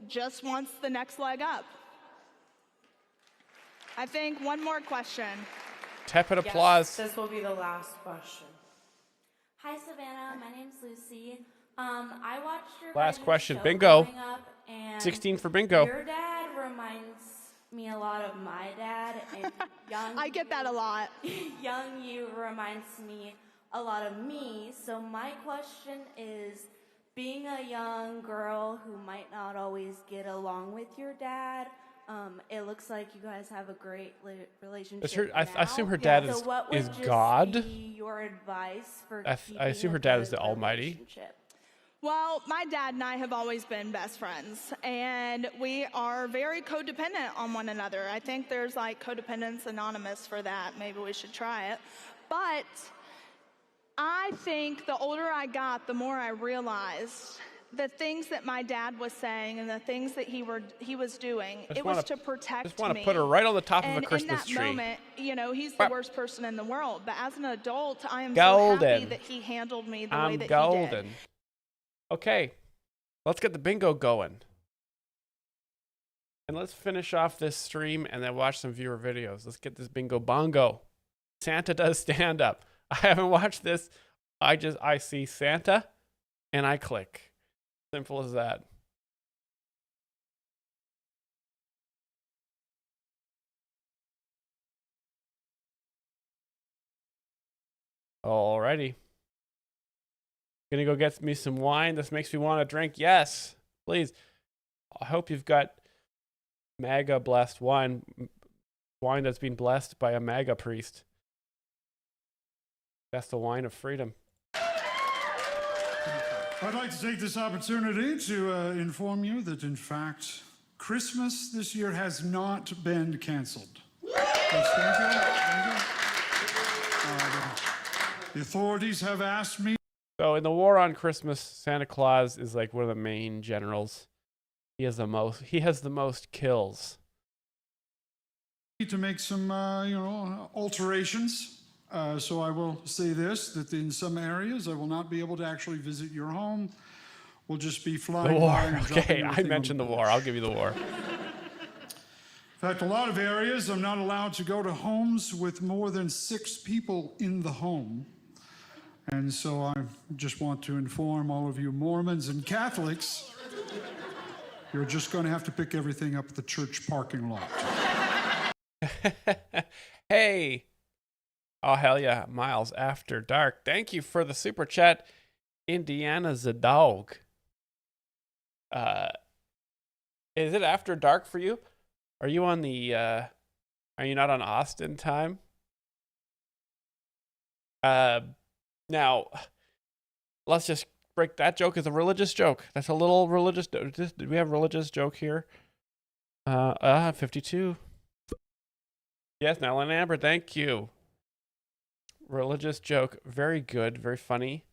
just wants the next leg up. I think one more question. Tepid applause. This will be the last question. Hi, Savannah. My name's Lucy. I watched your Last guys' question. show Bingo. growing up, and 16 for bingo. Your dad reminds me a lot of my dad, and young. I get that a lot. Young you reminds me a lot of me. So my question is, being a young girl who might not always get along with your dad, it looks like you guys have a great relationship. I assume her dad so what would is just God. be your advice for I assume her dad is the Almighty. Well, my dad and I have always been best friends, and we are very codependent on one another. I think there's like Codependence Anonymous for that. Maybe we should try it. But I think the older I got, the more I realized the things that my dad was saying and the things that he was doing, it was to protect me. Just want to put her right on the top of a And Christmas in that tree. moment, you know, he's the worst person in the world. But as an adult, I am so Golden. happy that he handled me the way that he golden. did. Okay, let's get the bingo going. And let's finish off this stream and then watch some viewer videos. Let's get this bingo bongo. Santa does stand up. I haven't watched this. I see Santa and I click. Simple as that. Alrighty. Gonna go get me some wine. This makes me want to drink. Yes, please. I hope you've got MAGA blessed wine. Wine that's been blessed by a MAGA priest. That's the wine of freedom. I'd like to take this opportunity to inform you that, in fact, Christmas this year has not been canceled. Yes, thank you. The authorities have asked me. So in the war on Christmas, Santa Claus is like one of the main generals. He has the most kills. To make some, alterations. So I will say this, that in some areas I will not be able to actually visit your home. We'll just be flying The by war. and dropping Okay, I everything mentioned the war. I'll give you the war. In fact, a lot of areas I'm not allowed to go to homes with more than 6 people in the home. And so I just want to inform all of you Mormons and Catholics, you're just going to have to pick everything up at the church parking lot. Hey. Oh, hell yeah. Myles After Dark. Thank you for the super chat. Indiana's a dog. Is it after dark for you? Are you on the, are you not on Austin time? Now, let's just break that joke as a religious joke. That's a little religious. Do we have a religious joke here? 52. Yes, Nell and Amber, thank you. Religious joke, very good, very funny.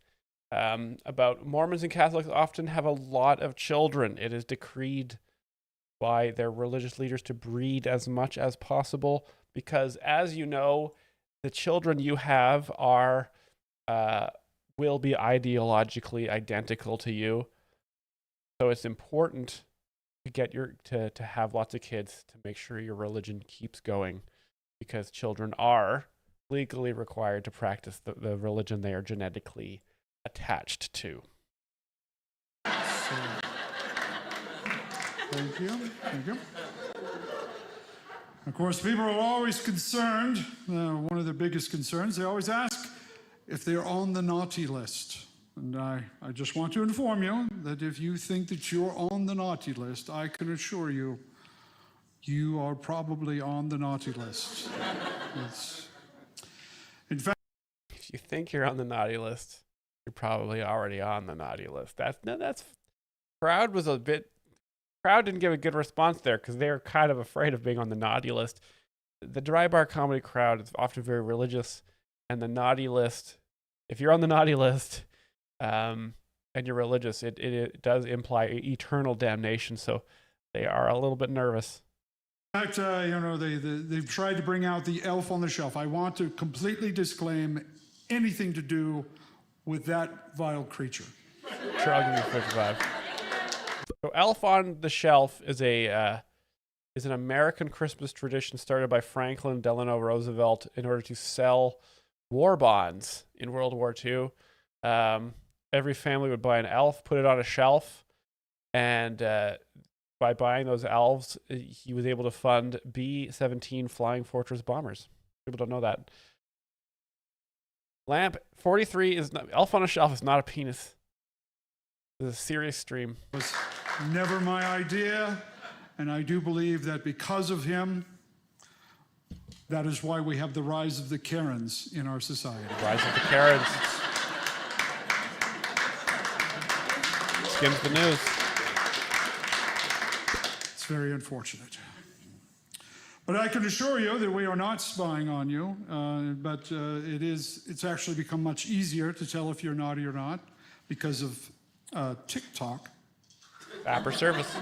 About Mormons and Catholics often have a lot of children. It is decreed by their religious leaders to breed as much as possible because, as you know, the children you have are will be ideologically identical to you. So it's important to get to have lots of kids to make sure your religion keeps going, because children are legally required to practice the religion they are genetically attached to. Thank you. Thank you. Of course, people are always concerned. One of their biggest concerns, they always ask if they're on the naughty list. And I just want to inform you that if you think that you're on the naughty list, I can assure you, you are probably on the naughty list. In fact, if you think you're on the naughty list, you're probably already on the naughty list. That's crowd didn't give a good response there because they were kind of afraid of being on the naughty list. The dry bar comedy crowd is often very religious, and the naughty list, if you're on the naughty list and you're religious, it does imply eternal damnation. So they are a little bit nervous. In fact, they've tried to bring out the elf on the shelf. I want to completely disclaim anything to do with that vile creature. Sure, I'll give you 55. So Elf on the Shelf is an American Christmas tradition started by Franklin Delano Roosevelt in order to sell war bonds in World War II. Every family would buy an elf, put it on a shelf, and by buying those elves, he was able to fund B-17 Flying Fortress bombers. People don't know that. Lamp 43 is not, Elf on a Shelf is not a penis. It's a serious stream. It was never my idea, and I do believe that because of him, that is why we have the rise of the Karens in our society. Rise of the Karens. Skims the news. It's very unfortunate. But I can assure you that we are not spying on you, but it's actually become much easier to tell if you're naughty or not because of TikTok. Apper service.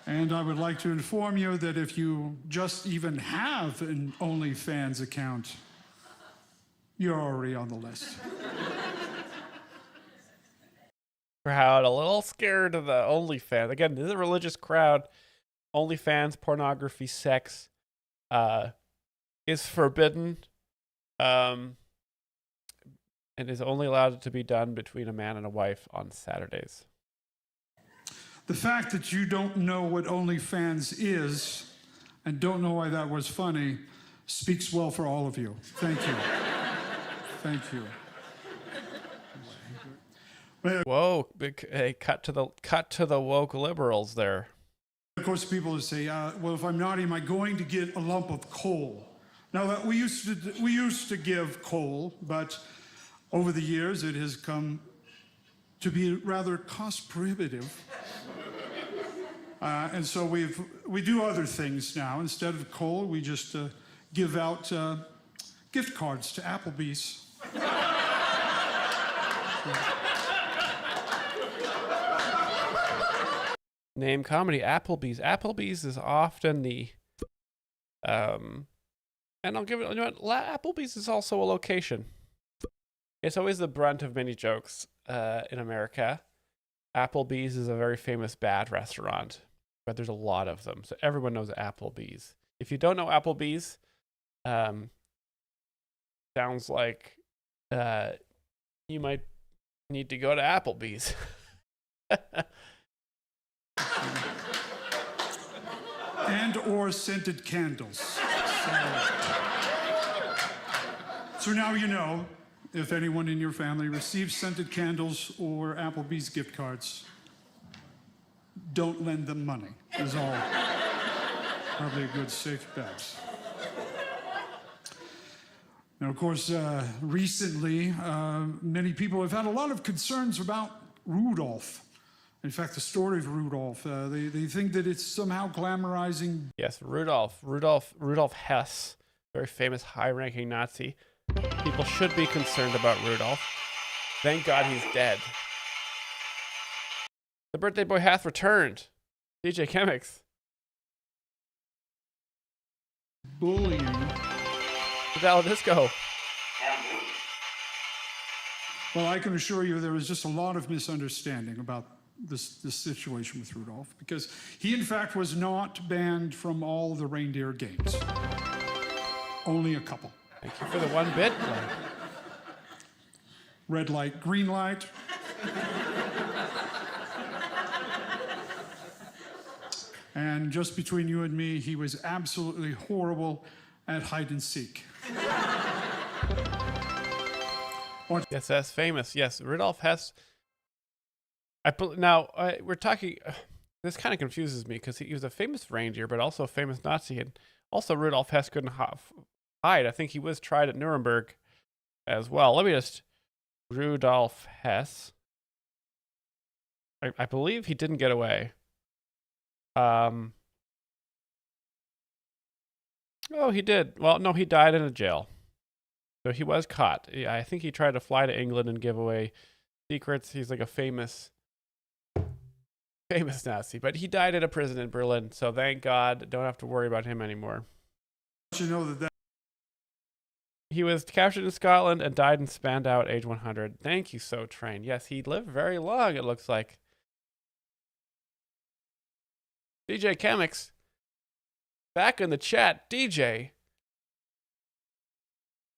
And I would like to inform you that if you just even have an OnlyFans account, you're already on the list. Crowd a little scared of the OnlyFans. Again, this is a religious crowd. OnlyFans, pornography, sex is forbidden and is only allowed to be done between a man and a wife on Saturdays. The fact that you don't know what OnlyFans is and don't know why that was funny speaks well for all of you. Thank you. Thank you. Whoa! Big cut to the woke liberals there. Of course, people will say, "Well, if I'm naughty, am I going to get a lump of coal?" Now, we used to give coal, but over the years, it has come to be rather cost prohibitive. And so we do other things now. Instead of coal, we just give out gift cards to Applebee's. Name comedy, Applebee's. Applebee's is often the and I'll give it, you know what, Applebee's is also a location. It's always the brunt of many jokes in America. Applebee's is a very famous bad restaurant, but there's a lot of them. So everyone knows Applebee's. If you don't know Applebee's, sounds like you might need to go to Applebee's. And or scented candles. So now you know, if anyone in your family receives scented candles or Applebee's gift cards, don't lend them money, is all. Probably a good safe bet. Now, of course, recently, many people have had a lot of concerns about Rudolph. In fact, the story of Rudolph, they think that it's somehow glamorizing. Yes, Rudolph Hess, very famous high-ranking Nazi. People should be concerned about Rudolph. Thank God he's dead. The birthday boy hath returned. DJ Chemix. Bullying. Vidal Disco. Well, I can assure you there was just a lot of misunderstanding about this situation with Rudolph, because he, in fact, was not banned from all the reindeer games. Only a couple. Thank you for the one bit. Red light, green light. And just between you and me, he was absolutely horrible at hide and seek. Yes, that's famous. Yes, Rudolf Hess. We're talking. This kind of confuses me because he was a famous reindeer, but also a famous Nazi. And also, Rudolf Hess couldn't hide. I think he was tried at Nuremberg as well. Let me just. Rudolf Hess. I believe he didn't get away. Oh, he did. Well, no, he died in a jail. So he was caught. Yeah, I think he tried to fly to England and give away secrets. He's like a famous Nazi, but he died in a prison in Berlin. So thank God, don't have to worry about him anymore. You know that he was captured in Scotland and died in Spandau at age 100. Thank you, So Train. Yes, he lived very long, it looks like. DJ Chemix, back in the chat. DJ,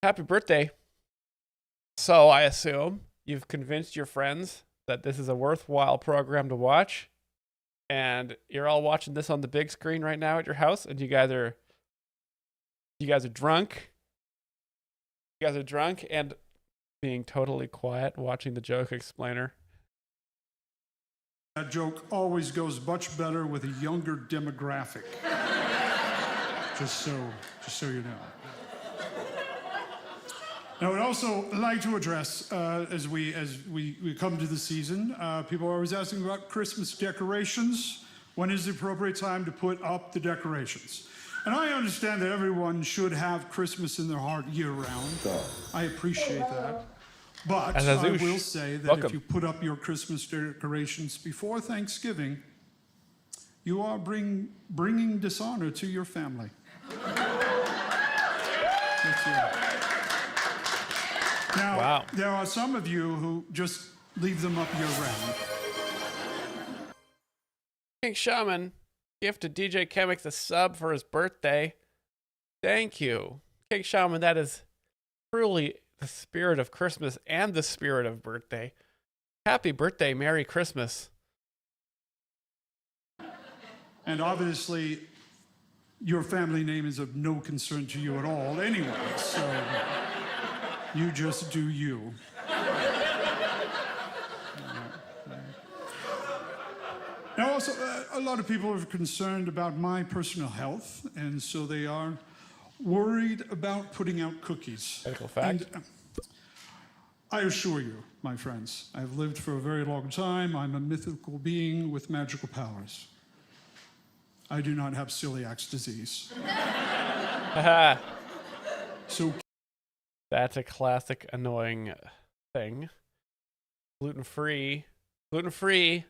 happy birthday. So I assume you've convinced your friends that this is a worthwhile program to watch, and you're all watching this on the big screen right now at your house, and you guys are drunk. You guys are drunk and being totally quiet watching the joke explainer. that joke always goes much better with a younger demographic. just so you know. I would also like to address, as we come to the season, people are always asking about Christmas decorations. When is the appropriate time to put up the decorations? And I understand that everyone should have Christmas in their heart year-round. I appreciate that. But I will say that if you put up your Christmas decorations before Thanksgiving, you are bringing dishonor to your family. That's it. Now, there are some of you who just leave them up year-round. King Shaman gifted DJ Chemix a sub for his birthday. Thank you. King Shaman, that is truly the spirit of Christmas and the spirit of birthday. Happy birthday, Merry Christmas. And obviously, your family name is of no concern to you at all anyway, so you just do you. Now also, a lot of people are concerned about my personal health, and so they are worried about putting out cookies. Medical fact. And, I assure you, my friends, I've lived for a very long time. I'm a mythical being with magical powers. I do not have celiac disease. So that's a classic annoying thing. Gluten-free. Gluten-free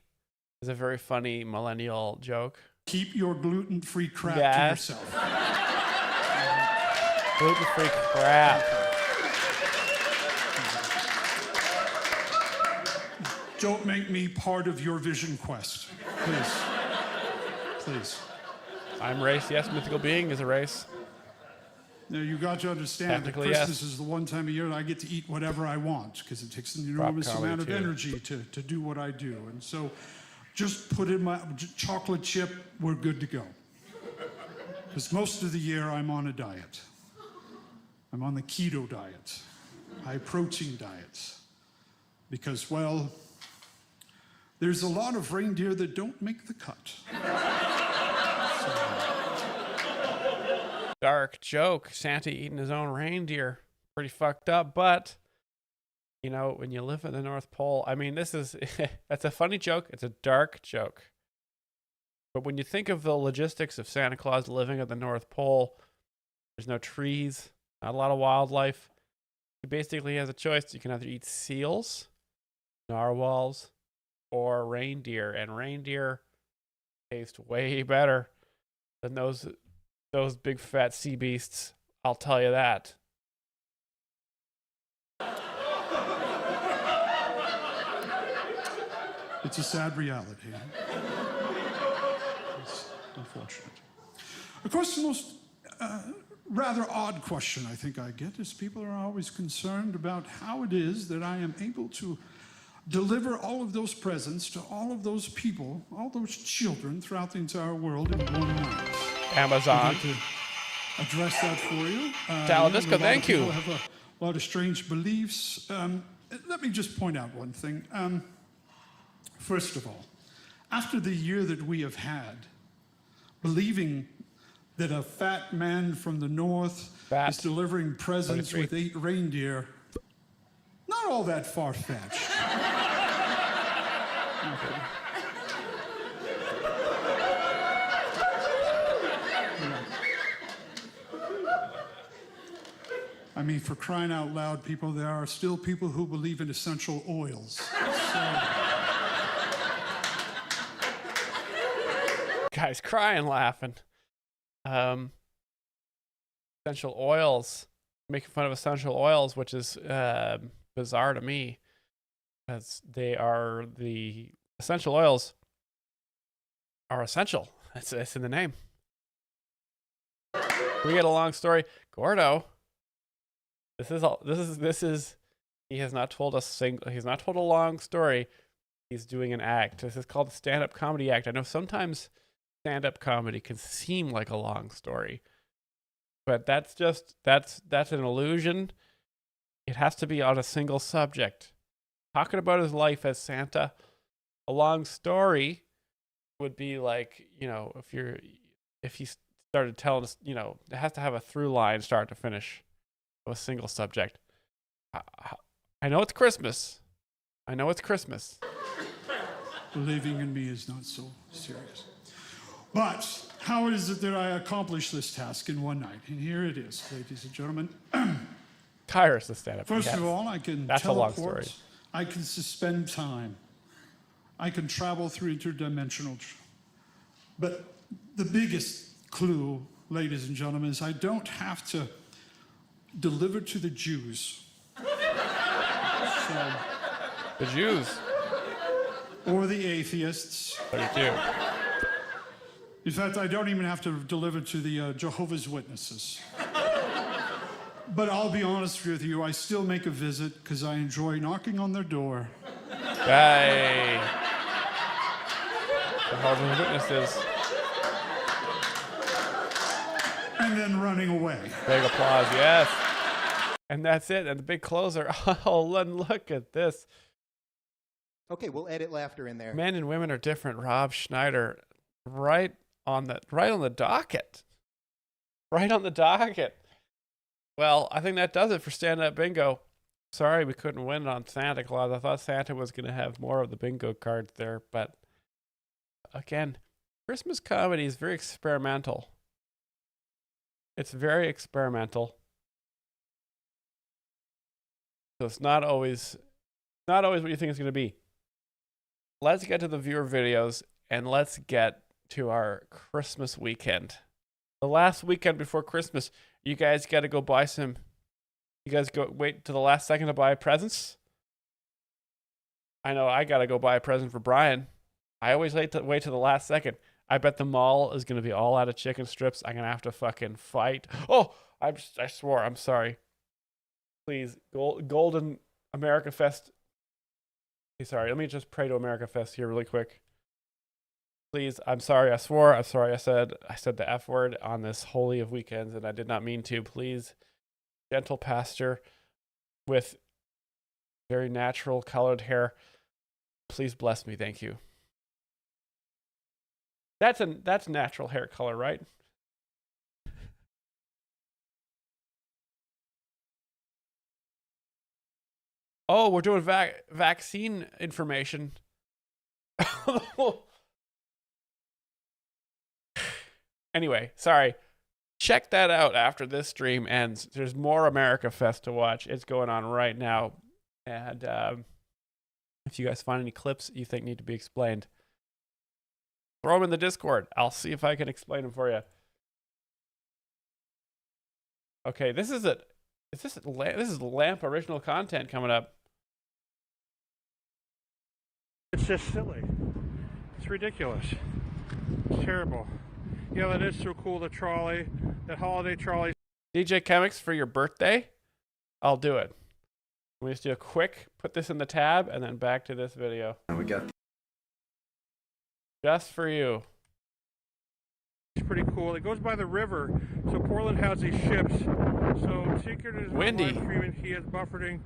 is a very funny millennial joke. Keep your gluten-free crap to yourself. Gluten-free crap. Don't make me part of your vision quest, please. Please. I'm race. Yes, mythical being is a race. Now, you got to understand that Christmas is the one time a year that I get to eat whatever I want, because it takes an enormous amount of energy to do what I do. And so just put in my chocolate chip, we're good to go. Because most of the year I'm on a diet. I'm on the keto diet, high protein diet. Because, well, there's a lot of reindeer that don't make the cut. Dark joke. Santa eating his own reindeer. Pretty fucked up, but you know, when you live at the North Pole, I mean, that's a funny joke. It's a dark joke. But when you think of the logistics of Santa Claus living at the North Pole, there's no trees, not a lot of wildlife. He basically has a choice. You can either eat seals, narwhals, or reindeer, and reindeer taste way better than those big fat sea beasts. I'll tell you that. It's a sad reality. It's unfortunate. Of course, the most rather odd question I think I get is people are always concerned about how it is that I am able to deliver all of those presents to all of those people, all those children throughout the entire world in one night. Amazon. I'd like to address that for you. Taladisco, thank you. People have a lot of strange beliefs. Let me just point out one thing. First of all, after the year that we have had, believing that a fat man from the north is delivering presents with 8 reindeer, not all that far-fetched. Okay. I mean, for crying out loud, people, there are still people who believe in essential oils. So, Guys crying, laughing. Essential oils. Making fun of essential oils, which is bizarre to me. Because they are the essential oils are essential. It's in the name. We get a long story. Gordo. This is he has not told us he's not told a long story. He's doing an act. This is called the stand-up comedy act. I know sometimes stand-up comedy can seem like a long story, but that's an illusion. It has to be on a single subject. Talking about his life as Santa, a long story would be like, you know, if he started telling us, you know, it has to have a through line start to finish of a single subject. I know it's Christmas. believing in me is not so serious. But how is it that I accomplish this task in one night? And here it is, ladies and gentlemen. Kyra's the stand-up. First of all, I can That's teleport. a long story. I can suspend time. I can travel through interdimensional. But the biggest clue, ladies and gentlemen, is I don't have to deliver to the Jews. So, the Jews. Or the atheists. In fact, I don't even have to deliver to the Jehovah's Witnesses. But I'll be honest with you, I still make a visit because I enjoy knocking on their door. Hey. Jehovah's Witnesses. And then running away. Big applause, yes. And that's it. And the big closer. Oh, look at this. Okay, we'll edit laughter in there. Men and women are different. Rob Schneider, right on the docket. Right on the docket. Well, I think that does it for Stand-Up Bingo. Sorry we couldn't win on Santa Claus. I thought Santa was going to have more of the bingo cards there, but again, Christmas comedy is very experimental. It's very experimental. So it's not always what you think it's going to be. Let's get to the viewer videos and let's get to our Christmas weekend. The last weekend before Christmas, you guys got to go buy some. You guys wait to the last second to buy presents. I know I got to go buy a present for Brian. I always wait to the last second. I bet the mall is going to be all out of chicken strips. I'm going to have to fucking fight. Oh, I swore. I'm sorry. Please, Golden America Fest. Hey, sorry, let me just pray to America Fest here really quick. Please, I'm sorry, I swore. I'm sorry, I said the F word on this holy of weekends, and I did not mean to. Please, gentle pastor with very natural colored hair, please bless me. Thank you. That's natural hair color, right? Oh, we're doing vaccine information. Anyway, sorry. Check that out after this stream ends. There's more America Fest to watch. It's going on right now. And if you guys find any clips you think need to be explained, throw them in the Discord. I'll see if I can explain them for you. Okay, this is LAMP original content coming up. It's just silly. It's ridiculous. It's terrible. Yeah, that is so cool, the trolley, that holiday trolley. DJ Chemics for your birthday? I'll do it. We just do a quick, put this in the tab, and then back to this video. And we got just for you. It's pretty cool. It goes by the river, so Portland has these ships. So Secret is windy. live streaming. He is buffering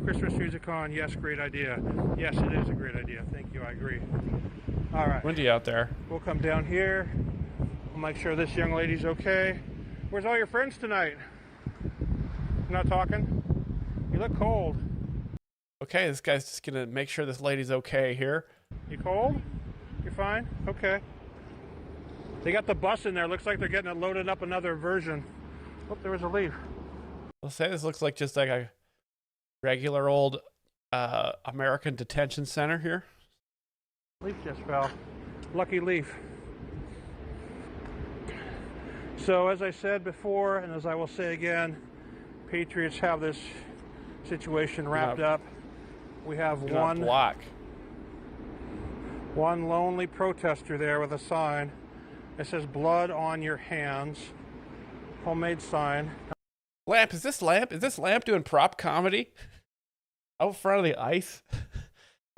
Christmas music on. Yes, great idea. Yes, it is a great idea. Thank you. I agree. All right. Windy out there. We'll come down here. We'll make sure this young lady's okay. Where's all your friends tonight? Not talking? You look cold. Okay, this guy's just gonna make sure this lady's okay here. You cold? You're fine? Okay. They got the bus in there. Looks like they're getting it loaded up another version. Oh, there was a leaf. Let's say this looks like just like a regular old American detention center here. Leaf just fell. Lucky leaf. So as I said before, and as I will say again, Patriots have this situation wrapped up. We have one lonely protester there with a sign. It says "Blood on your hands." Homemade sign. Lamp, is this Lamp doing prop comedy? Out front of the ice?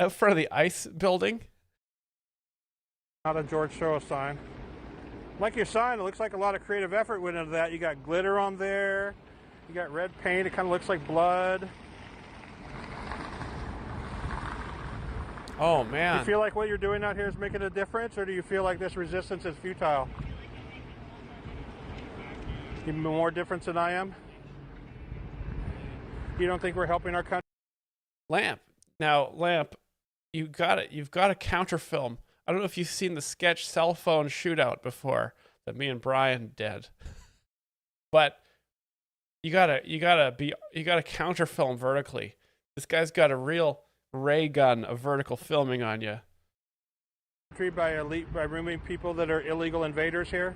Out front of the ice building? Not a George Soros sign. Like your sign, it looks like a lot of creative effort went into that. You got glitter on there. You got red paint. It kind of looks like blood. Oh, Do man. you feel like what you're doing out here is making a difference, or do you feel like this resistance is futile? Even more difference than I am? You don't think we're helping our country? Lamp. Now, Lamp, you've got a counter film. I don't know if you've seen the sketch Cell Phone Shootout before that me and Brian did. But you gotta counter film vertically. This guy's got a real ray gun of vertical filming on you. By removing people that are illegal invaders here?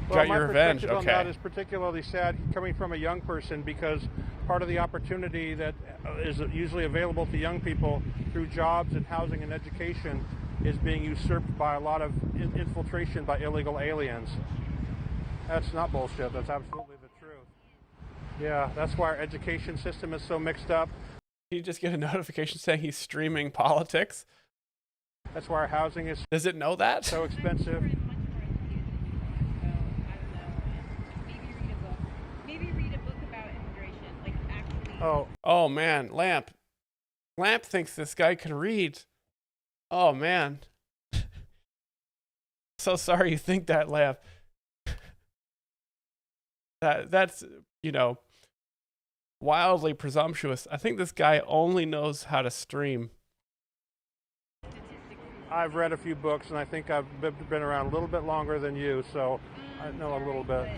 Got your revenge, perspective on that okay. is particularly sad coming from a young person, because part of the opportunity that is usually available to young people through jobs and housing and education is being usurped by a lot of infiltration by illegal aliens. That's not bullshit. That's absolutely the truth. Yeah, that's why our education system is so mixed up. You just get a notification saying he's streaming politics. That's why our housing is Does it know that? so expensive. Oh man, Lamp thinks this guy can read. Oh man. So sorry you think that, Lamp. That's, wildly presumptuous. I think this guy only knows how to stream. I've read a few books, and I think I've been around a little bit longer than you, so I know a little bit.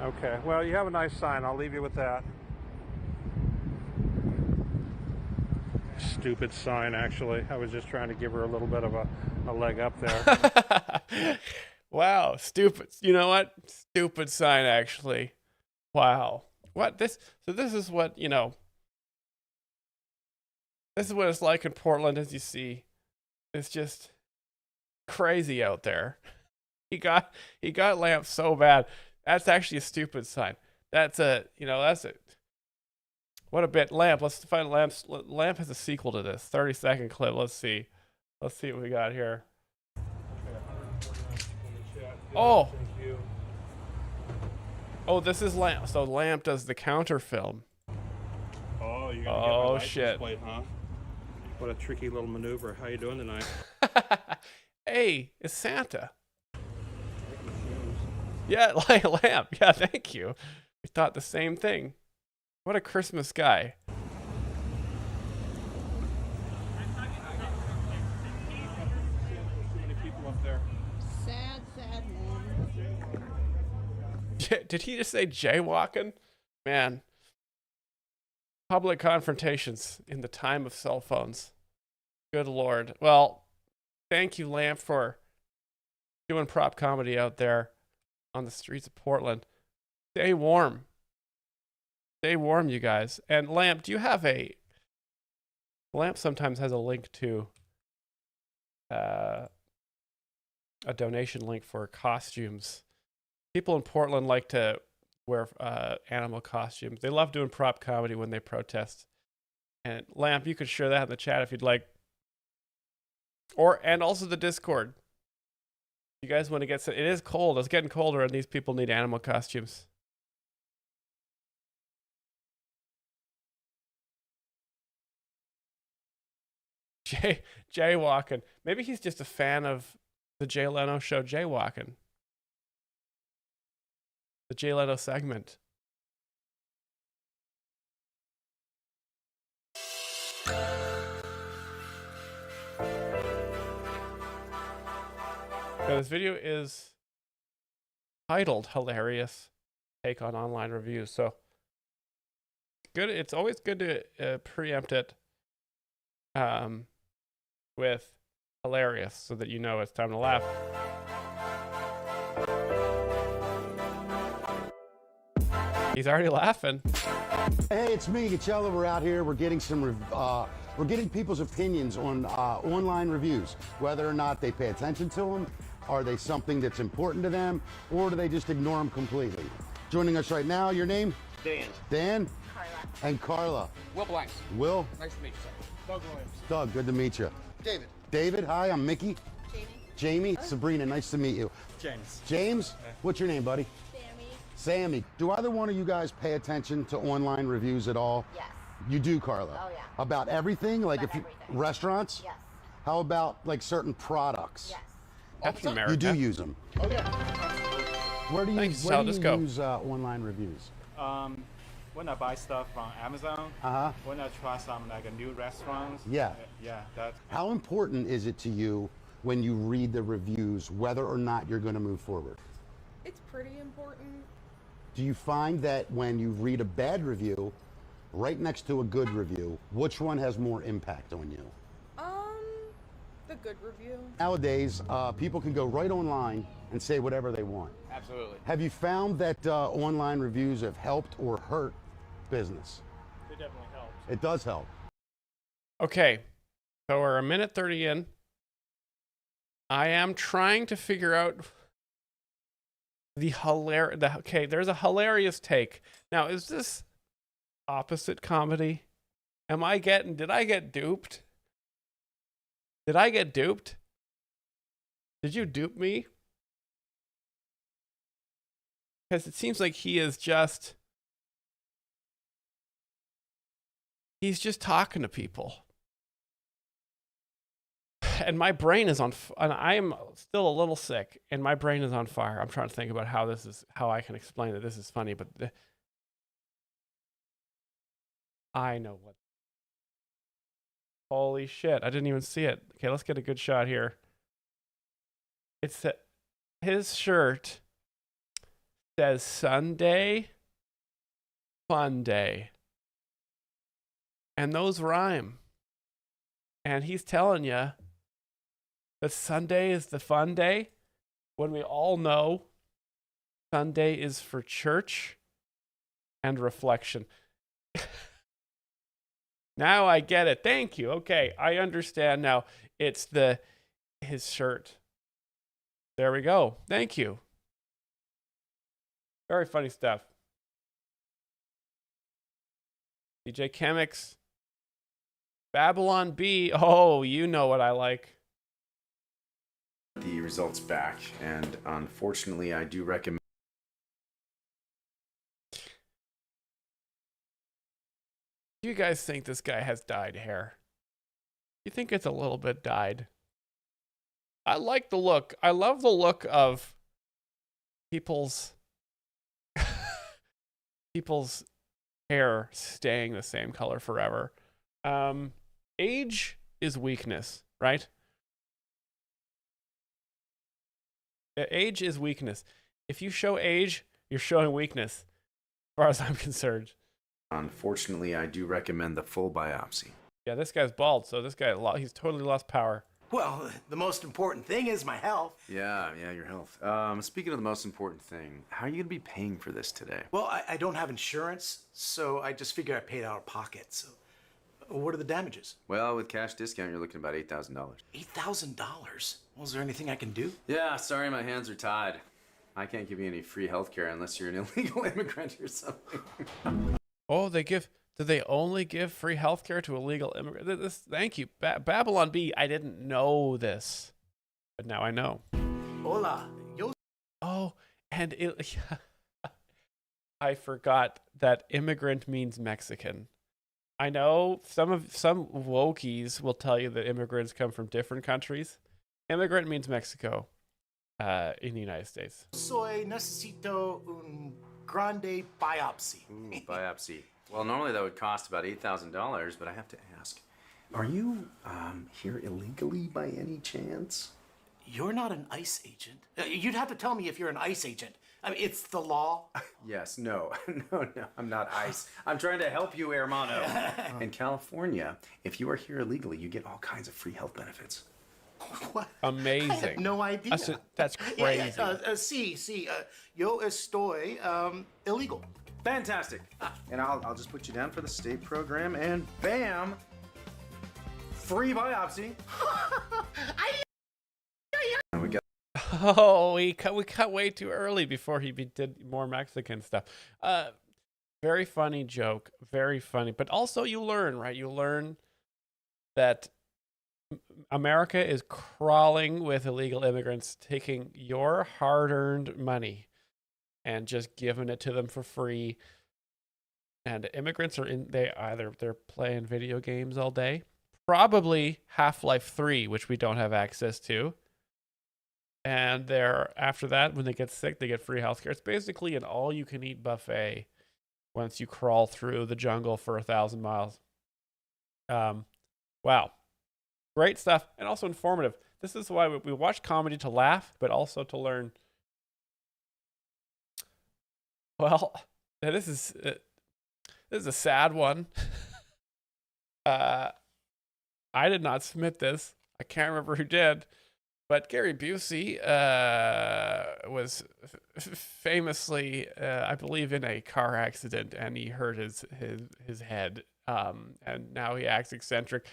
Okay, well, you have a nice sign. I'll leave you with that. Stupid sign, actually. I was just trying to give her a little bit of a leg up there. Wow, stupid. You know what? Stupid sign, actually. Wow. This is what, this is what it's like in Portland, as you see. It's just crazy out there. He got Lamp so bad. That's actually a stupid sign. What a bit. Lamp, let's find Lamp has a sequel to this. 30-second clip. Let's see what we got here. Oh, this is Lamp. So Lamp does the counter film. Oh, you're gonna get my license shit. Plate, huh? What a tricky little maneuver. How you doing tonight? Hey, it's Santa. Yeah, like Lamp. Yeah, thank you. We thought the same thing. What a Christmas guy. Sad man. Did he just say jaywalking? Man. Public confrontations in the time of cell phones. Good Lord. Well, thank you, Lamp, for doing prop comedy out there on the streets of Portland. Stay warm. Stay warm, you guys. And Lamp, do you have a... Lamp sometimes has a link to a donation link for costumes. People in Portland like to wear animal costumes. They love doing prop comedy when they protest. And Lamp, you could share that in the chat if you'd like. And also the Discord. You guys want to get some... It is cold. It's getting colder, and these people need animal costumes. Jaywalking. Maybe he's just a fan of the Jay Leno show Jaywalking. The Jay Leno segment. Now, this video is titled "Hilarious Take on Online Reviews." So good. It's always good to preempt it with hilarious, so that you know it's time to laugh. He's already laughing. Hey, it's me, Gacella. We're out here. We're getting we're getting people's opinions on online reviews, whether or not they pay attention to them, are they something that's important to them, or do they just ignore them completely? Joining us right now, your name? Dan. Dan? Carla. And Carla. Will Blanks. Will? Nice to meet you, sir. Doug Williams. Doug, good to meet you. David. David, hi, I'm Mickey. Jamie. Jamie. Sabrina, nice to meet you. James. James? What's your name, buddy? Sammy. Do either one of you guys pay attention to online reviews at all? Yes. You do, Carla? Oh, yeah. About everything? Like About if you everything. restaurants? Yes. How about like certain products? Yes. That's America. You do use them. Oh, yeah. Where do you, Thanks, where Sal. do Let's you go. use online reviews? When I buy stuff from Amazon, when I try some like a new restaurants, Yeah. yeah, that's How important is it to you when you read the reviews whether or not you're going to move forward? It's pretty important. Do you find that when you read a bad review right next to a good review, which one has more impact on you? The good review. Nowadays, people can go right online and say whatever they want. Absolutely. Have you found that online reviews have helped or hurt business? it definitely helps. It does help. Okay, so we're a minute 30 in. I am trying to figure out okay, there's a hilarious take. Now, is this opposite comedy? Did I get duped? Did I get duped? Did you dupe me? Because it seems like he's just talking to people. And my brain is and I am still a little sick, and my brain is on fire. I'm trying to think about how I can explain that this is funny, but I know what. Holy shit, I didn't even see it. Okay, let's get a good shot here. It's that his shirt says Sunday Fun Day. And those rhyme. And he's telling you that Sunday is the fun day, when we all know Sunday is for church and reflection. Now I get it. Thank you. Okay, I understand now. It's his shirt. There we go. Thank you. Very funny stuff. DJ Chemix. Babylon B. Oh, you know what I like. The results back, and unfortunately, I do recommend. Do you guys think this guy has dyed hair? You think it's a little bit dyed? I like the look. I love the look of people's hair staying the same color forever. Age is weakness, right? Age is weakness. If you show age, you're showing weakness, as far as I'm concerned. Unfortunately, I do recommend the full biopsy. Yeah, this guy's bald, so this guy, he's totally lost power. Well, the most important thing is my health. Yeah, your health. Speaking of the most important thing, how are you gonna be paying for this today? Well, I don't have insurance, so I just figured I paid out of pocket. So, what are the damages? Well, with cash discount, you're looking at about $8,000. $8,000? Well, is there anything I can do? Yeah, sorry, my hands are tied. I can't give you any free health care unless you're an illegal immigrant or something. Oh, do they only give free healthcare to illegal immigrants? Thank you. Babylon B, I didn't know this, but now I know. Hola. Oh, and I forgot that immigrant means Mexican. I know some wokies will tell you that immigrants come from different countries. Immigrant means Mexico in the United States. Soy necesito un grande biopsy. Ooh, biopsy. Well, normally that would cost about $8,000, but I have to ask, are you here illegally by any chance? You're not an ICE agent. You'd have to tell me if you're an ICE agent. I mean, it's the law. Yes, no, I'm not ICE. I'm trying to help you, hermano. In California, if you are here illegally, you get all kinds of free health benefits. What? Amazing. I had no idea. That's crazy. Yo estoy illegal. Fantastic. And I'll just put you down for the state program, and bam, free biopsy. And we got. Oh, we cut way too early before he did more Mexican stuff. Very funny joke, very funny. But also you learn, right? You learn that America is crawling with illegal immigrants, taking your hard-earned money and just giving it to them for free. And immigrants are they're playing video games all day, probably Half-Life 3, which we don't have access to. And after that, when they get sick, they get free healthcare. It's basically an all-you-can-eat buffet once you crawl through the jungle for 1,000 miles. Wow. Great stuff, and also informative. This is why we watch comedy to laugh, but also to learn. Well, this is a sad one. I did not submit this. I can't remember who did, but Gary Busey was famously, I believe, in a car accident, and he hurt his head, and now he acts eccentric.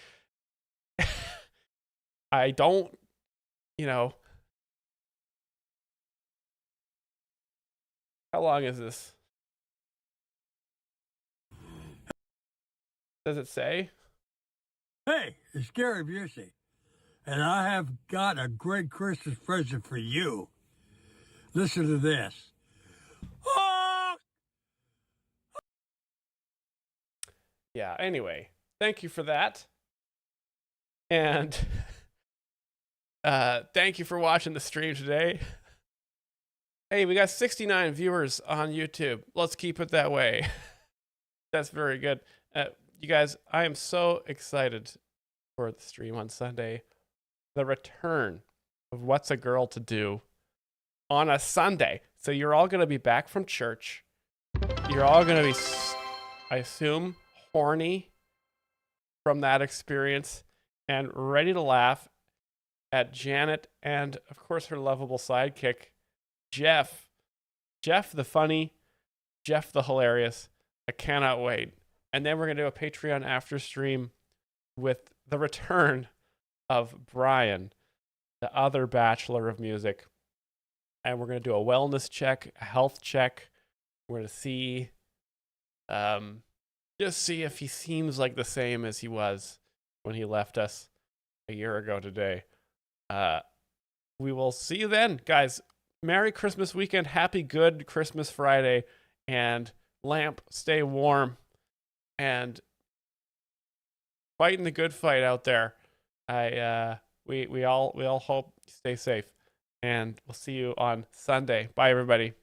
I don't, how long is this? Does it say? Hey, it's Gary Busey, and I have got a great Christmas present for you. Listen to this. Yeah, anyway, thank you for that. And thank you for watching the stream today. Hey, we got 69 viewers on YouTube. Let's keep it that way. That's very good. You guys, I am so excited for the stream on Sunday. The return of What's a Girl to Do on a Sunday. So you're all going to be back from church. You're all going to be, I assume, horny from that experience and ready to laugh at Janet and, of course, her lovable sidekick, Jeff. Jeff the funny, Jeff the hilarious. I cannot wait. And then we're going to do a Patreon after stream with the return of Brian, the other Bachelor of Music. And we're going to do a wellness check, a health check. We're going to see, just see if he seems like the same as he was when he left us a year ago today. We will see you then, guys. Merry Christmas weekend. Happy good Christmas Friday. And Lamp, stay warm. And fighting the good fight out there. We all hope you stay safe. And we'll see you on Sunday. Bye, everybody.